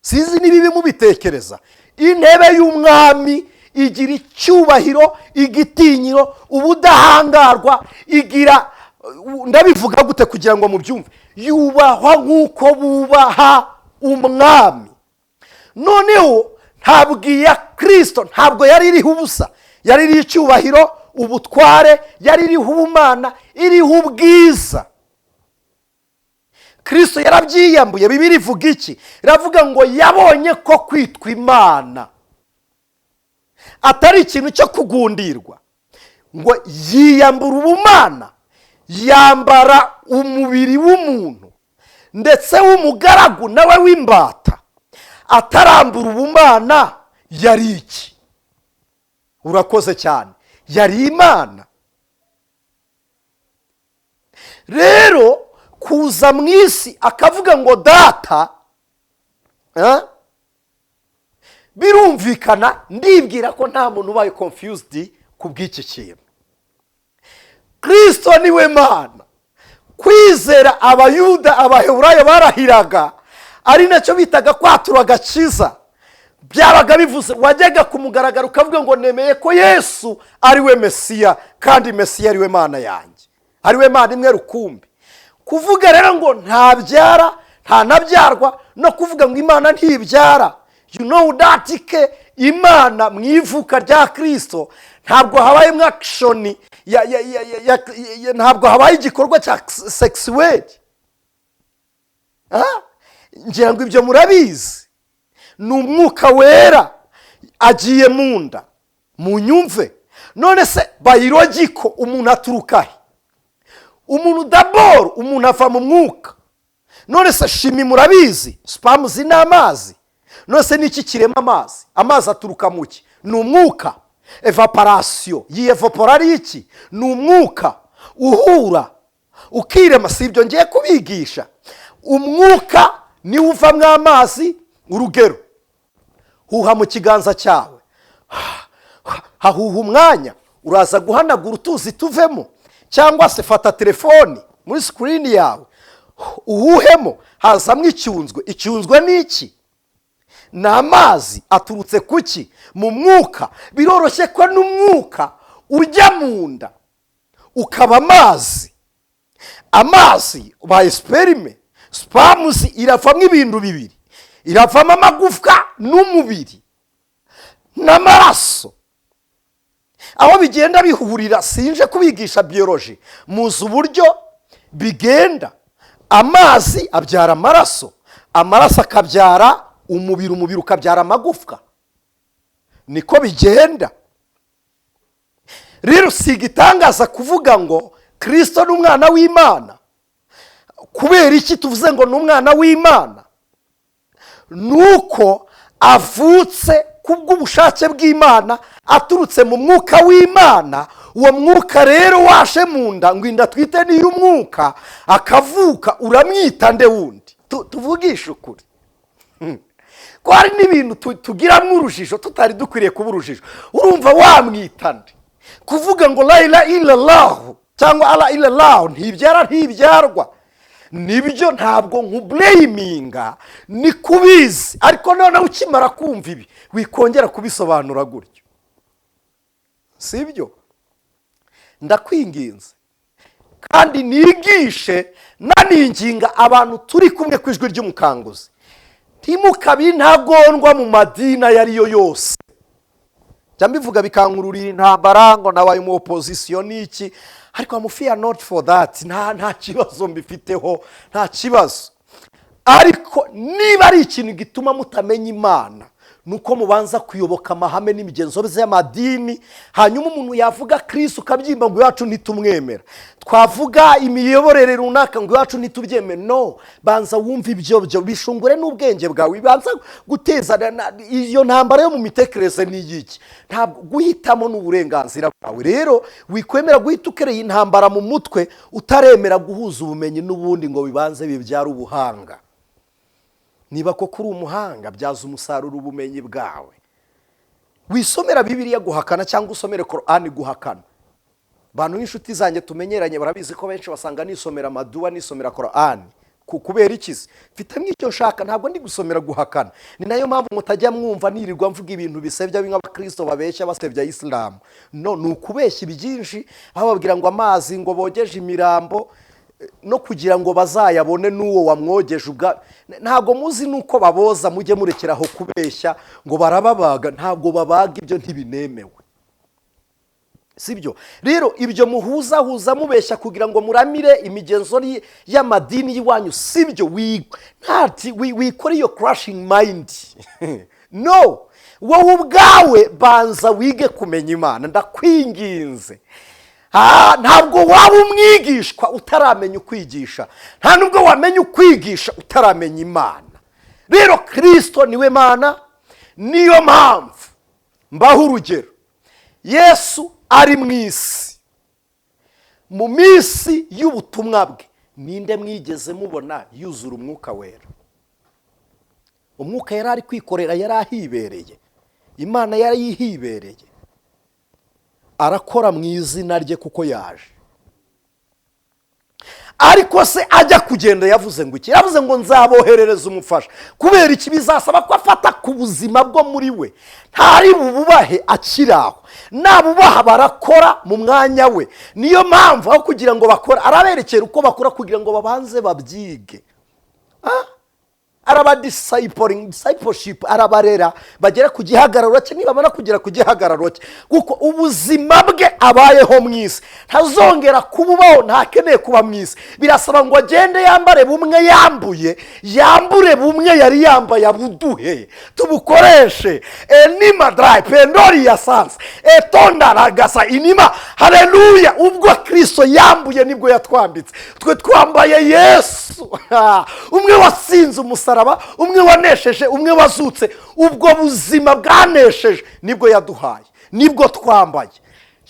Sizi nibibi mubitekereza. Intebe y'umwami igira icyubahiro, igitinyiro, ubudahangarwa, igira, ndabivuga gute kugira ngo mubyumve, yubahwa nk'uko bubaha umwami. Noneho ntabwo iya Kristo ntabwo yari iriho ubusa, yari iriho icyubahiro, ubutware, yari iriho ubumana, iriho ubwiza. Kristo yarabyiyambuye. Bibiliya ivuga iki? Iravuga ngo yabonye ko kwitwa Imana atari ikintu cyo kugundirwa, ngo yiyambura ubumana, yambara umubiri w'umuntu ndetse w'umugaragu nawe w'imbata. Atarambura ubumana yari iki? Urakoze cyane, yari Imana. Rero kuza mu isi akavuga ngo data, birumvikana. Ndibwira ko nta muntu ubaye confused ku bw'iki kintu. Kristo niwe Mana. Kwizera abayuda, abaheburayo barahiraga, ari nacyo bitaga kwatura agakiza. Byabaga bivuze wajyaga kumugaragara ukavuga ngo nemeye ko Yesu ari we Mesiya, kandi Mesiya ari we Mana yanjye, ari we Mana imwe rukumbi. Kuvuga rero ngo ntabyara, ntanabyarwa, no kuvuga ngo Imana ntibyara, you know that Imana mu ivuka rya Kristo ntabwo habaye action, ntabwo habaye igikorwa cya sexuel. Ngira ngo ibyo murabizi. Ni umwuka wera agiye mu nda, mu nyumve. None se biological umuntu aturuka he? Umuntu daboro, umuntu ava mu mwuka. None se shimi murabizi, sperm zina amazi. None se niki kirema amazi? Amazi aturuka mu ki? Ni umwuka. Evaporation, yiyevapora ari iki? Ni umwuka uhura ukirema. Si ibyo ngiye kubigisha. Umwuka ni uvamwo amazi. Urugero, huha mu kiganza cyawe, hahuha umwanya, uraza guhanagura utuzi tuvemo. Cyangwa se fata telefoni muri screen yawe, uhuhemo, hazamwo icyunzwe. Icyunzwe ni iki? Ni amazi aturutse kuki? Mu mwuka. Biroroshye ko n'umwuka ujya mu nda ukaba amazi. Amazi ubaye sperme. Sperms iravamo ibintu bibiri, iravamo amagufwa n'umubiri n'amaraso. Aho bigenda bihurira sinje kubigisha biology, muzi uburyo bigenda. Amazi abyara amaraso, amaraso akabyara umubiri, umubiri ukabyara amagufwa. Niko bigenda. Rero sigitangaza kuvuga ngo Kristo ni umwana w'Imana. Kubera iki tuvuze ngo ni umwana w'Imana? Nuko avutse kubw'ubushake bw'Imana, aturutse mu mwuka w'Imana. Uwo mwuka rero washe mu nda, ngo inda twite ni y'umwuka, akavuka. Uramwita nde wundi? Tuvugisha ukuri. Ko hari n'ibintu tugiramo urujijo tutari dukwiriye kuba urujijo. Urumva wamwita nde? Kuvuga ngo la ilaha illallah cyangwa ala illallah ntibyara, ntibyarwa. Nibyo, ntabwo nkublaminga, ni kubizi. Ariko noneho ukimara kumva ibi wikongera kubisobanura gutyo, sibyo? Ndakwinginze, kandi nigishe naninginga abantu turi kumwe ku ijwi ry'umukanguzi, ntimukabe intagondwa mu madini ayo ari yo yose. Jya mbivuga bikankururira intambara ngo nabaye mu opposition n'iki, ariko I'm fear not for that. Nta kibazo mbifiteho, nta kibazo. Ariko niba ari ikintu gituma mutamenya Imana, nuko mubanza kuyoboka amahame n'imigenzo y'amadini, hanyuma umuntu yavuga Kristo ukabyimba ngo yacu ntitumwemera, twavuga imiyoborere runaka ngo yacu ntitubyemera. No, banza wumva ibyo bishungure n'ubwenge bwawe, banza guteza iyo ntambara yo mu mitekerereze n'igiki. Ntabwo guhitamo n'uburenganzira bwawe. Rero wikwemera guhita ukereye intambara mu mutwe utaremera guhuza ubumenyi n'ubundi ngo bibanze bibyara ubuhanga. Niba koko uri umuhanga, byaza umusaruro ubumenyi bwawe. Wisomera Bibiliya guhakana cyangwa usomere Korani guhakana. Bantu n'inshuti zanjye tumenyeranye barabizi ko benshi basanga nisomera Maduwa nisomera Korani. Kubera ikizi mfite mw'icyo nshaka, ntabwo ndi gusomera guhakana. Ni nayo mpamvu mutajya mwumva nirirwa mvuga ibintu bisebya nk'abakristo babeshya basebya Islam. No, nukubeshya ibyinshi, aho babwira ngo amazi ngo bogeje imirambo no kugira ngo bazayabone n'uwo wamwogeje ubwa. Ntabwo muzi nuko baboza, mujye murekeraho kubeshya ngo barababaga. Ntabwo babaga, ibyo ntibinemewe, sibyo? Rero ibyo muhuza mubeshya kugira ngo muramire imigenzo y'amadini y'iwanyu, sibyo? Wikora iyo crushing mind. No, wowe ubwawe banza wige kumenya Imana, ndakwinginze. Ntabwo waba umwigishwa utaramenya ukwigisha, nta nubwo wamenya ukwigisha utaramenya Imana. Rero Kristo niwe Mana. Niyo mpamvu mbaho urugero. Yesu ari mu isi, mu minsi y'ubutumwa bwe, ninde mwigeze mubona yuzura umwuka wera? Umwuka yari ari kwikorera, yari ahibereye. Imana yari yihibereye, arakora mu izina rye kuko yaje. Ariko se ajya kugenda yavuze ngo iki? Yavuze ngo nzaboherereza umufasha. Kubera iki? Bizasaba ko afata ku buzima bwo muri we, ntari bububahe akiraho. Nabubaha barakora mu mwanya we. Niyo mpamvu aho kugira ngo bakora, araberekera uko bakora kugira ngo babanze babyige. Araba discipleship, arabarera bagera ku gihagararo cye, nibamara kugera ku gihagararo cye, kuko ubuzima bwe abayeho mu isi ntazongera kububaho, ntakeneye kuba mu isi. Birasaba ngo agende yambare bumwe yambure bumwe yari yambaye, abuduhe tubukoreshe. Enima dry pendori ya sans etonda ragasa inima. Haleluya! Ubwo Kristo yambuye nibwo yatwambitse. Twe twambaye Yesu, umwe wasinze umusaraba, umwe wanesheje, umwe wazutse. Ubwo buzima bwanesheje nibwo yaduhaye, nibwo twambaye.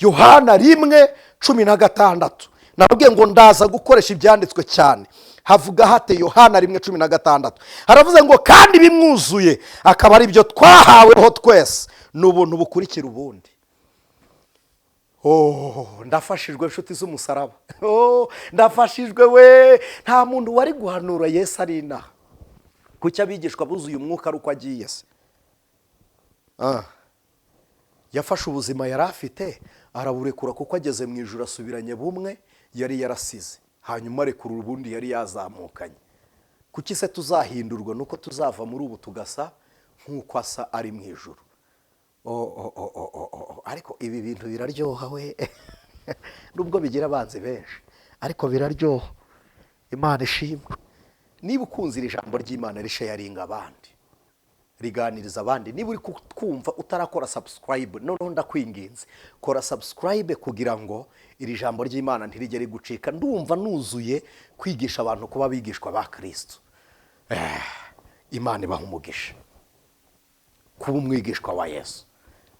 Yohana 1:16. Nabwiye ngo ndaza gukoresha ibyanditswe cyane. Havuga hate Yohana 1:16. Haravuze ngo kandi bimwuzuye akaba ari byo twahaweho twese, n'ubuntu bukurikira ubundi. Ndafashijwe inshuti z'umusaraba. Ndafashijwe we. Nta muntu wari guhanura Yesu ari inaha. Kuki abigishwa buzuye umwuka ari uko agiye se? Yafashe ubuzima yari afite araburekura kuko ageze mu ijuru asubiranye bumwe yari yarasize, hanyuma arekura ubundi yari yazamukanye. Kuki se tuzahindurwa nuko tuzava muri ubu tugasa nk'uko asa ari mu ijuru? Ariko ibi bintu biraryoha we. Nubwo bigira abanzi benshi, ariko biraryoha. Imana ishimwe. Niba ukunze iri jambo ry'Imana risharinga abandi, riganiriza abandi. Niba uri kumva utarakora subscribe, noneho ndakwinginze kora subscribe kugira ngo iri jambo ry'Imana ntirigere gucika. Ndumva nuzuye kwigisha abantu kuba bigishwa ba Kristo. Imana ibaha umugisha kuba umwigishwa wa Yesu.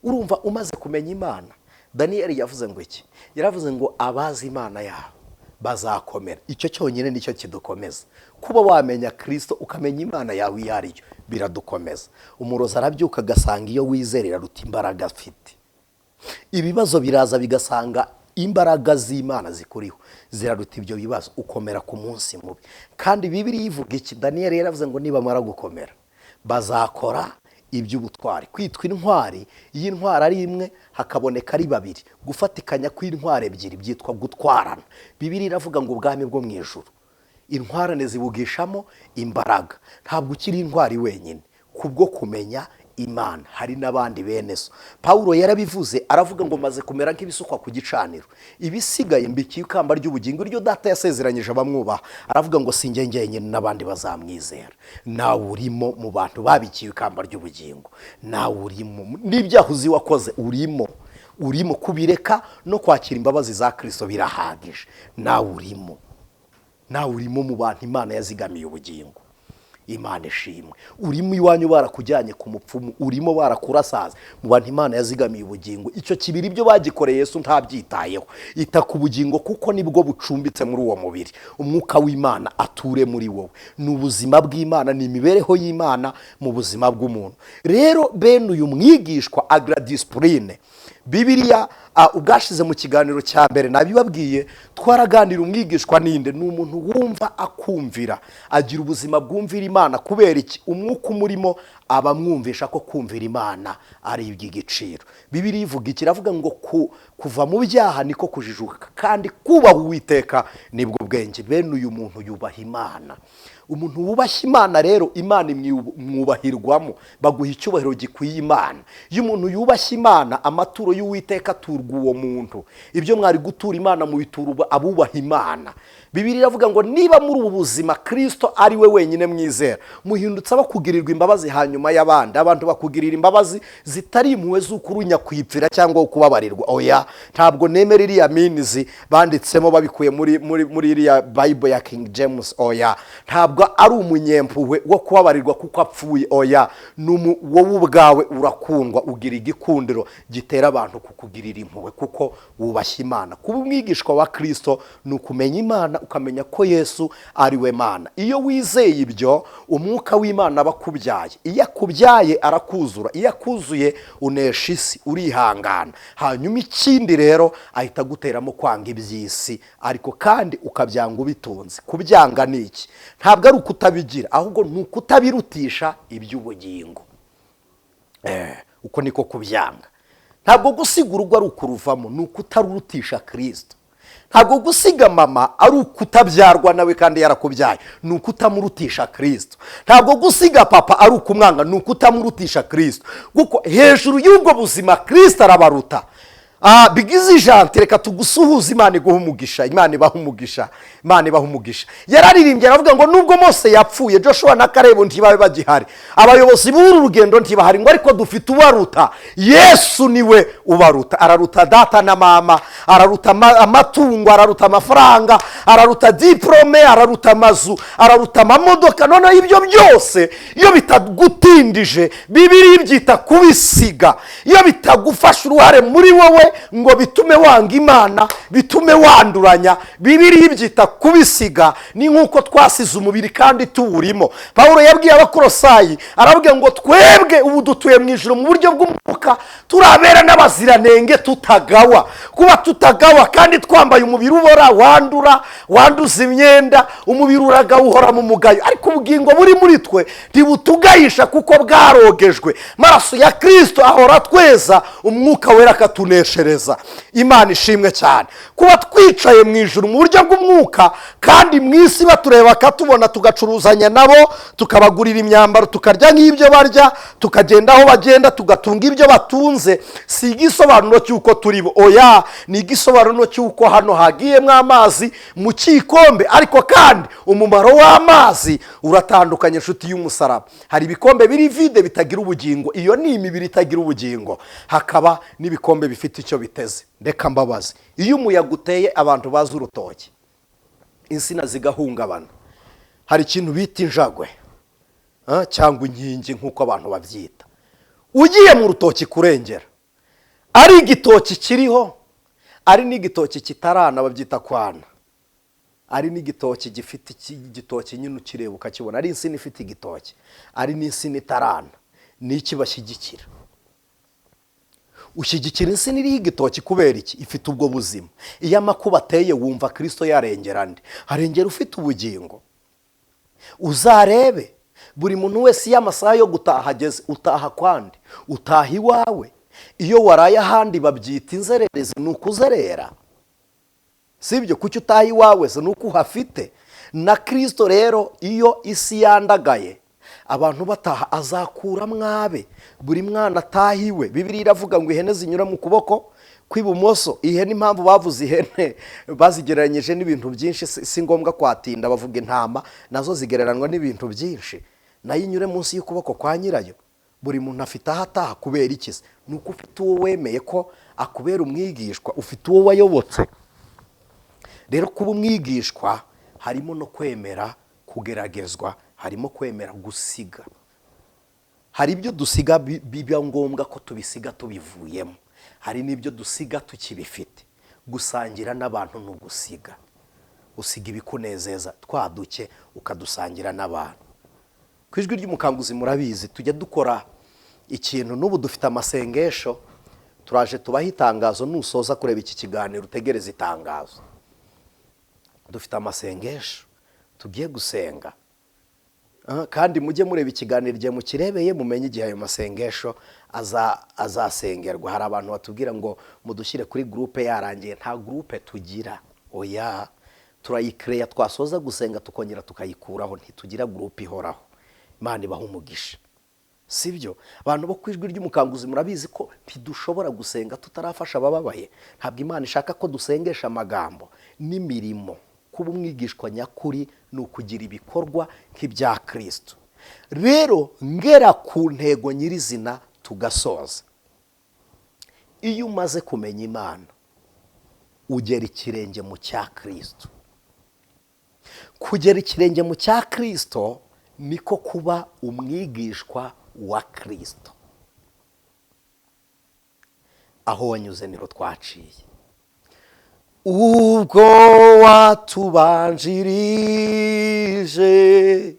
Urumva umaze kumenya Imana. Daniel yavuze ngo iki? Yaravuze ngo abazi Imana yabo bazakomera. Icyo cyonyine nicyo kidukomeza. Kuba wamenya Kristo ukamenya Imana yawe yariyo biradukomeza. Umurozi arabyuka agasanga iyo wizerera ruta imbaraga afite. Ibibazo biraza bigasanga imbaraga z'Imana zikuriho ziraruta ibyo bibazo, ukomera ku munsi mubi. Kandi Bibiliya ivuga iki? Daniel yaravuze ngo nibamara gukomera bazakora iby'ubutwari. Kwitwa intwari, iyo intwari ari imwe hakaboneka ari babiri, gufatikanya kw'intwari ebyiri byitwa gutwarana. Bibiliya iravuga ngo ubwami bwo mu ijuru intwarane zibugishamo imbaraga. Ntabwo ukiri intwari wenyine, kubwo kumenya Imana hari n'abandi bene so. Pawulo yarabivuze aravuga ngo maze kumera nk'ibisukwa ku gicaniro, ibisigaye mbikiye ikamba ry'ubugingo iryo data yasezeranyije abamwubaha. Aravuga ngo sinjye njyenyine n'abandi bazamwizera. Nawe urimo mu bantu babikiye ikamba ry'ubugingo, nawe urimo n'ibyaha uzi wakoze urimo kubireka no kwakira imbabazi za Kristo birahagije. Nawe urimo mu bantu Imana yazigamiye ubugingo. Imana ishimwe. Urimo iwanyu barakujyanye ku mupfumu, urimo barakurasaza, mu bantu Imana yazigamiye ubugingo. Icyo kibiri ibyo bagikoreye Yesu ntabyitayeho. Ita ku bugingo kuko nibwo bucumbitse muri uwo mubiri. Umwuka w'Imana ature muri wowe. Ni ubuzima bw'Imana, ni imibereho y'Imana mu buzima bw'umuntu. Rero bene uyu mwigishwa agira disipurine. Bibiliya ubwashize mu kiganiro cya mbere nabibabwiye, twaraganira umwigishwa ninde. Ni umuntu wumva akumvira, agira ubuzima bwumvira Imana. Kubera iki? Umwuka umurimo abamwumvisha ko kumvira Imana ari iby'igiciro. Bibiliya ivuga iki? Iravuga ngo kuva mu byaha niko kujijuka, kandi kubaha Uwiteka nibwo bwenge. Bene uyu muntu yubaha Imana. Umuntu wubashye Imana rero Imana imwubahirwamo, baguha icyubahiro gikwiye Imana. Iyo umuntu yubashye Imana, amaturo y'Uwiteka aturwa uwo muntu. Ibyo mwari gutura Imana mu bitura abubaha Imana. Bibiliya iravuga ngo niba muri ubu buzima Kristo ari we wenyine mwizera, muhindutse abakugirirwa imbabazi hanyuma y'abandi. Abantu bakugirira imbabazi zitari impuhwe z'uko urunya kwipfira cyangwa kubabarirwa. Oya, ntabwo nemera iriya minizi banditsemo babikuye muri iriya Bible ya King James. Oya, ntabwo ari umunyempuhwe wo kubabarirwa kuko apfuye. Oya, wowe ubwawe urakundwa, ugira igikundiro gitera abantu kukugirira impuhwe kuko wubashye Imana. Kuba umwigishwa wa Kristo ni ukumenya Imana, ukamenya ko Yesu ari we Mana. Iyo wizeye ibyo, umwuka w'Imana aba akubyaye. Iyo akubyaye arakuzura, iyo akuzuye unesha isi, urihangana. Hanyuma ikindi rero ahita guteramo kwanga iby'isi, ariko kandi ukabyanga ubitunze. Kubyanga ni iki? Ntabwo ari ukutabigira, ahubwo ni ukutabirutisha iby'ubugingo. Uko niko kubyanga. Ntabwo gusiga urugo ari ukuruvamo, ni ukutarurutisha Kristo. Ntabwo gusiga mama ari ukutabyarwa nawe kandi yarakubyaye, ni ukutamurutisha Kristo. Ntabwo gusiga papa ari ukumwanga, ni ukutamurutisha Kristo. Kuko hejuru y'ubwo buzima Kristo arabaruta. Bigize ijante, reka tugusuhuze. Imana iguha umugisha, Imana ibaha umugisha, Imana ibaha umugisha. Yararirimbye aravuga ngo nubwo Mose yapfuye, Joshua na Kalebu ntibabe bagihari, abayobozi b'uru rugendo ntibahari, ngo ariko dufite ubaruta. Yesu niwe ubaruta. Araruta data na mama, araruta amatungo, araruta amafaranga, araruta diplome, araruta amazu, araruta amamodoka. Noneho ibyo byose iyo bitagutindije, Bibiliya ibyita kubisiga. Iyo bitagufasha uruhare muri wowe ngo bitume wanga Imana, bitume wanduranya, Bibiliya ibyita kubisiga. Ni nk'uko twasize umubiri kandi tuwurimo. Pawulo yabwiye Abakolosayi aravuga ngo twebwe ubu dutuye mu ijuru mu buryo bw'umwuka, turabera n'abaziranenge tutagawa. Kuba tutagawa kandi twambaye umubiri ubora, wanduza imyenda, umubiri uragawa, uhora mu mugayo, ariko ubugingo buri muri twe ntibutugayisha kuko bwarogejwe. Maraso ya Kristo ahora tweza, umwuka wera akatuneshereza. Imana ishimwe cyane. Kuba twicaye mu ijuru mu buryo bw'umwuka, kandi mu isi batureba bakatubona, tugacuruzanya nabo, tukabagurira imyambaro, tukarya nk'ibyo barya, tukagenda aho bagenda, tugatunga ibyo batunze, si igisobanuro cy'uko turi bo. Oya, ni igisobanuro cy'uko hano hagiyemo amazi mu kikombe. Ariko kandi umumaro w'amazi uratandukanye, inshuti y'umusaraba. Hari ibikombe biri vide bitagira ubugingo, iyo ni imibiri itagira ubugingo. Hakaba n'ibikombe bifite icyo biteze. Reka mbabaze, iyo umuyaga uteye abantu bazi urutoki, insina zigahungabana, hari ikintu bita injagwe cyangwa inkingi nk'uko abantu babyita. Ugiye mu rutoki kurengera, ari igitoki kiriho, ari n'igitoki kitarana, babyita kwana, ari n'igitoki gifite igitoki nyine ukireba ukakibona, ari insina ifite igitoki, ari n'insina itarana, n'iki bashyigikira? Ushyigikira insina iriho igitoki kubera iki? Ifite ubwo buzima. Iyo amakuba ateye wumva Kristo yarengera nde? Arengera ufite ubugingo. Uzarebe buri muntu wese iyo amasaha yo gutaha ageze utaha kwandi, utaha iwawe. Iyo waraye ahandi babyita inzererezi, ni ukuzerera, sibyo? Kuki utaha iwawe se? Ni uko uhafite. Na Kristo rero iyo isi yandagaye abantu bataha azakura mwabe, buri mwana atahiwe. Bibiliya iravuga ngo ihene zinyura mu kuboko kw'ibumoso. Ihene, impamvu bavuze ihene bazigereranyije n'ibintu byinshi, si ngombwa kwatinda, bavuga intama nazo zigereranwa n'ibintu byinshi, nayo inyure munsi y'ukuboko kwa nyirayo. Buri muntu afite aho ataha. Kubera iki se? Ni uko ufite uwo wemeye ko akubera umwigishwa, ufite uwo wayobotse. Rero kuba umwigishwa harimo no kwemera kugeragezwa, harimo kwemera gusiga. Hari ibyo dusiga biba ngombwa ko tubisiga tubivuyemo, hari n'ibyo dusiga tukibifite. Gusangira n'abantu ni ugusiga. Usiga ibikunezeza, twaduke ukadusangira n'abantu. Ku Ijwi ry'Umukanguzi murabizi tujya dukora ikintu, n'ubu dufite amasengesho, turaje tubaha itangazo. Nusoza kureba iki kiganiro utegereze itangazo. Dufite amasengesho tugiye gusenga, kandi mujye mureba ikiganiro igihe mukirebeye, mumenye igihe ayo masengesho azasengerwa. Hari abantu batubwira ngo mudushyire kuri groupe yarangiye. Nta groupe tugira, oya, turayikreya, twasoza gusenga tukongera tukayikuraho. Ntitugira groupe ihoraho. Imana ibaha umugisha, sibyo? Abantu bo ku Ijwi ry'Umukanguzi murabizi ko ntidushobora gusenga tutarafasha abababaye. Ntabwo Imana ishaka ko dusengesha amagambo n'imirimo. Kuba umwigishwa nyakuri ni ukugira ibikorwa nk'ibya Kristo. Rero ngera ku ntego nyirizina tugasoza. Iyo umaze kumenya Imana ugera ikirenge mu cya Kristo. Kugera ikirenge mu cya Kristo niko kuba umwigishwa wa Kristo. Aho wanyuze niho twaciye. Ubwo watubanjirije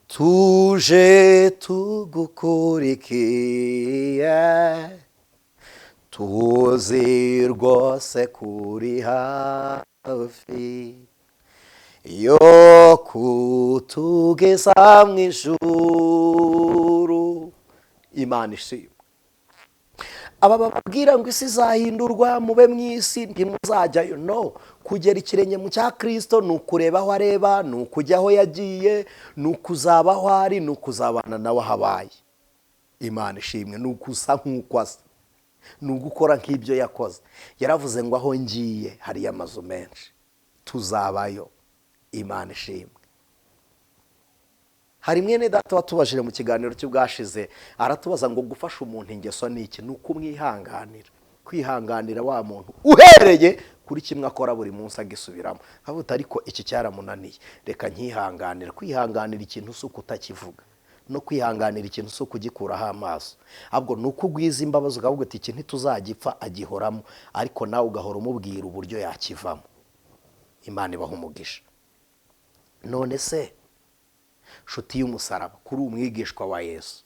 tuje tugukurikiye, tuzi rwose kuri hafi yo kutugeza mu ijuru. Imana ishimwe. Aba bababwira ngo isi izahindurwa mube mu isi ntimuzajyayo, no. Kugera ikirenge mu cya Kristo ni ukureba aho areba, ni ukujya aho yagiye, ni ukuzaba aho ari, ni ukuzabana nawe aho abaye. Imana ishimwe. Ni ukusa nk'uko asa, ni ugukora nk'ibyo yakoze. Yaravuze ngo aho ngiye hariyo amazu menshi, tuzabayo. Imana ishimwe. Hari mwene data watubajije mu kiganiro cy'ubwashize, aratubaza ngo gufasha umuntu ingeso ni iki? Ni ukumwihanganira. Kwihanganira wa muntu uhereye kuri kimwe akora buri munsi agisubiramo. Avuga ariko iki cyaramunaniye, reka nkihanganira. Kwihanganira ikintu si ukutakivuga, no kwihanganira ikintu si ukugikuraho amaso. Ahubwo ni uko ugwiza imbabazi ukavuga ati iki ntituzagipfa, agihoramo, ariko nawe ugahora umubwira uburyo yakivamo. Imana ibaha umugisha. None se nshuti y'umusaraba, kuri umwigishwa wa Yesu,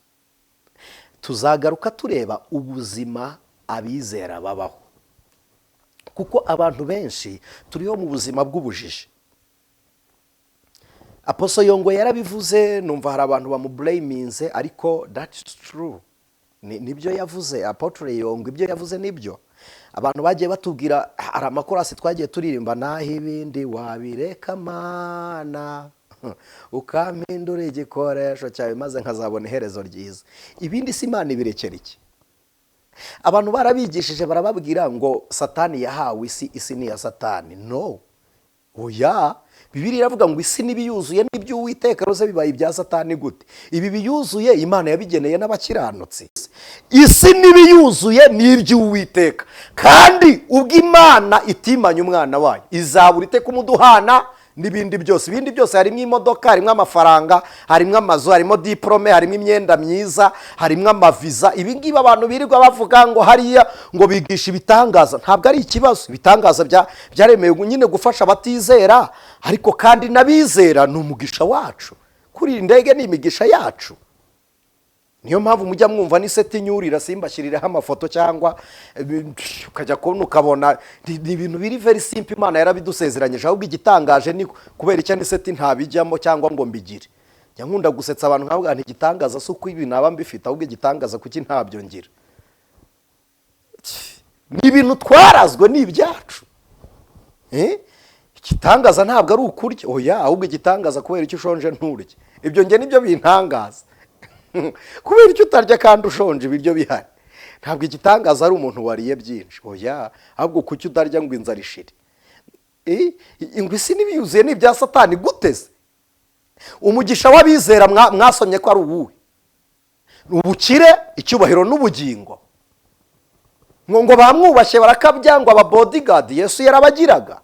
tuzagaruka tureba ubuzima abizera babaho, kuko abantu benshi turiho mu buzima bw'ubujiji. Aposo Yongo yarabivuze, numva hari abantu bamublaminze, ariko that's true. Nibyo yavuze. Apotre Yongo ibyo yavuze nibyo. Abantu bagiye batubwira, hari amakorasi twagiye turirimba, naho ibindi wabireka Mana ukampindura igikoresho cyawe maze nkazabona iherezo ryiza. Ibindi si Imana ibirekera iki? Abantu barabigishije barababwira ngo Satani yahawe isi, isi ni ya Satani. No, oya. Bibiliya iravuga ngo isi n'ibiyuzuye n'iby'Uwiteka, rose bibaye ibya Satani gute? Ibi biyuzuye Imana yabigeneye n'abakiranutsi. Isi n'ibiyuzuye n'iby'Uwiteka, kandi ubwo Imana itimanya umwana wayo izabura ite kumuduhana n'ibindi byose. Ibindi byose harimo imodoka, harimo amafaranga, harimo amazu, harimo diplome, harimo imyenda myiza, harimo amaviza. Ibi ngibi abantu birirwa bavuga ngo hariya ngo bigisha ibitangaza, ntabwo ari ikibazo. Ibitangaza byaremewe nyine gufasha abatizera, ariko kandi n'abizera ni umugisha wacu. Kuri indege ni imigisha yacu. Niyo mpamvu mujya mwumva ni seti nyurira simbashyiriraho amafoto, cyangwa ukajya kubona ukabona ni ibintu biri very simple. Imana yarabidusezeranyije, ahubwo igitangaje ni kubera icyo ni seti ntabijyamo cyangwa ngo mbigire. njya nkunda gusetsa abantu nkavuga nti igitangaza si uko ibi naba mbifite, ahubwo igitangaza kuki ntabyo ngira. Ni ibintu twarazwe, ni ibyacu. Igitangaza ntabwo ari ukurya, oya, ahubwo igitangaza kubera icyo ushonje nturye. Ibyo nge nibyo bintangaza. Kubera icyo utarya kandi ushonje ibiryo bihari. Ntabwo igitangaza ari umuntu wariye byinshi, oya, ahubwo kuki utarya ngo inzara ishire. Ingwe isi n'ibiyuzuye ni ibya Satani guteze. Umugisha w'abizera mwasomye ko ari uwuhe? Ubukire, icyubahiro n'ubugingo. Ngo bamwubashye barakabya ngo aba bodyguard Yesu yarabagiraga.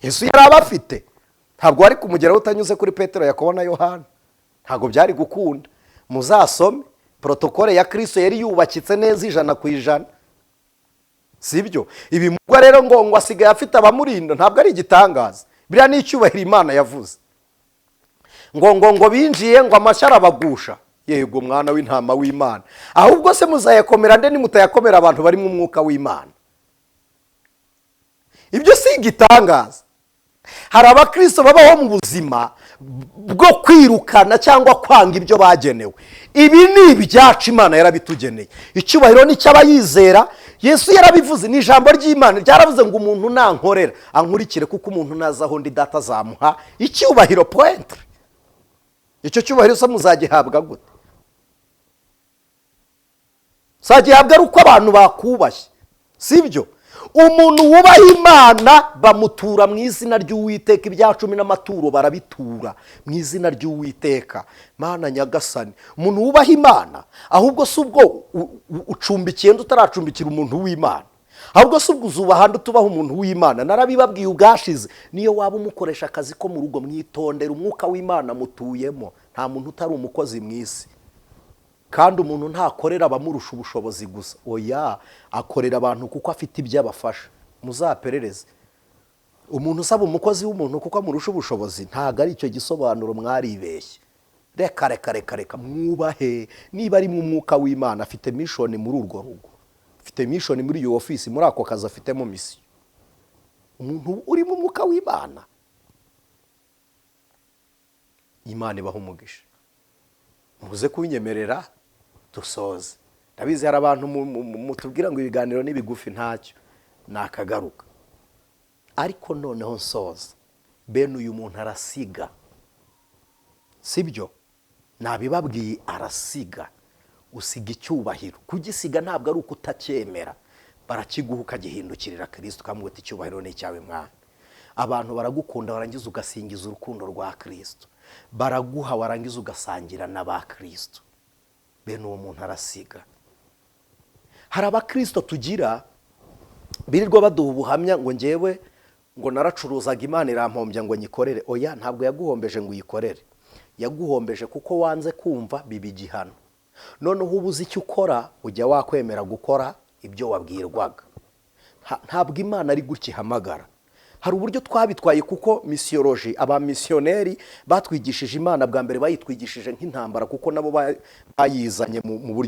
Yesu yarabafite. Ntabwo wari kumugeraho utanyuze kuri Petero, Yakobo na Yohana. Ntabwo byari gukunda. Muzasome protokole ya Kristo yari yubakitse neza 100%. Sibyo? Ibi mugwa rero ngo asigaye afite abamurinda, ntabwo ari igitangaza. Biriya ni icyubahiro Imana yavuze. Ngo binjiye ngo amashyara abagusha. Yego mwana w'intama w'Imana. Ahubwo se muzayakomera nde nimutayakomera abantu bari mu mwuka w'Imana? Ibyo si igitangaza. Hari abakristo babaho mu buzima bwo kwirukana cyangwa kwanga ibyo bagenewe. Ibi ni ibyacu Imana yarabitugeneye. Icyubahiro ni cy'abayizera. Yesu yarabivuze, ni ijambo ry'Imana ryaravuze ngo umuntu nankorera ankurikire, kuko umuntu nazaho ndi data zamuha icyubahiro. Point. Icyo cyubahiro se muzagihabwa gute? Sagihabwa ari uko abantu bakubashye. Sibyo? Umuntu wubaha Imana bamutura mu izina ry'Uwiteka, ibya 10 n'amaturo barabitura mu izina ry'Uwiteka. Mana nyagasani, umuntu wubaha Imana ahubwo si ubwo ucumbikiye utaracumbikira umuntu w'Imana, ahubwo si ubwo uzubaha tubaho umuntu w'Imana. Narabibabwiye ubwashize, niyo waba umukoresha akazi ko mu rugo mwitondera umwuka w'Imana mutuyemo. Nta muntu utari umukozi mu isi. Kandi umuntu ntakorera abamurusha ubushobozi gusa, oya, akorera abantu kuko afite ibyo abafasha. Muzaperereze. Umuntu usaba umukozi w'umuntu kuko amurusha ubushobozi, ntago ari icyo gisobanuro, mwaribeshye. Reka mwubahe. Niba ari mu mwuka w'Imana, afite mission muri urwo rugo, afite mission muri iyo office, muri ako kazi afitemo mission. Umuntu uri mu mwuka w'Imana, Imana ibaha umugisha. Muze kunyemerera dusoze. Ndabizi hari abantu mutubwira ngo ibiganiro n'ibigufi ntacyo, nakagaruka. Ariko noneho nsoza, bene uyu muntu arasiga. Sibyo? Nabibabwiye, arasiga. Usiga icyubahiro. Kugisiga ntabwo ari uko utacyemera. Barakiguha ukagihindukirira Kristo ukamwita icyubahiro ni cyawe mwana. Abantu baragukunda warangiza ugasingiza urukundo rwa Kristo. Baraguha warangiza ugasangira n'aba Kristo. Bene uwo muntu arasiga. Hari abakristo tugira birirwa baduha ubuhamya ngo ngewe ngo naracuruzaga Imana irampombya ngo nyikorere. Oya, ntabwo yaguhombeje ngo uyikorere. Yaguhombeje kuko wanze kumva biba igihano. Noneho ubuze icyo ukora, ujya wakwemera gukora ibyo wabwirwaga. Ntabwo Imana ari gukihamagara. Hari uburyo twabitwaye kuko misiyoloji, aba missioneri batwigishije Imana bwa mbere bayitwigishije nk'intambara, kuko nabo bayizanye mu buryo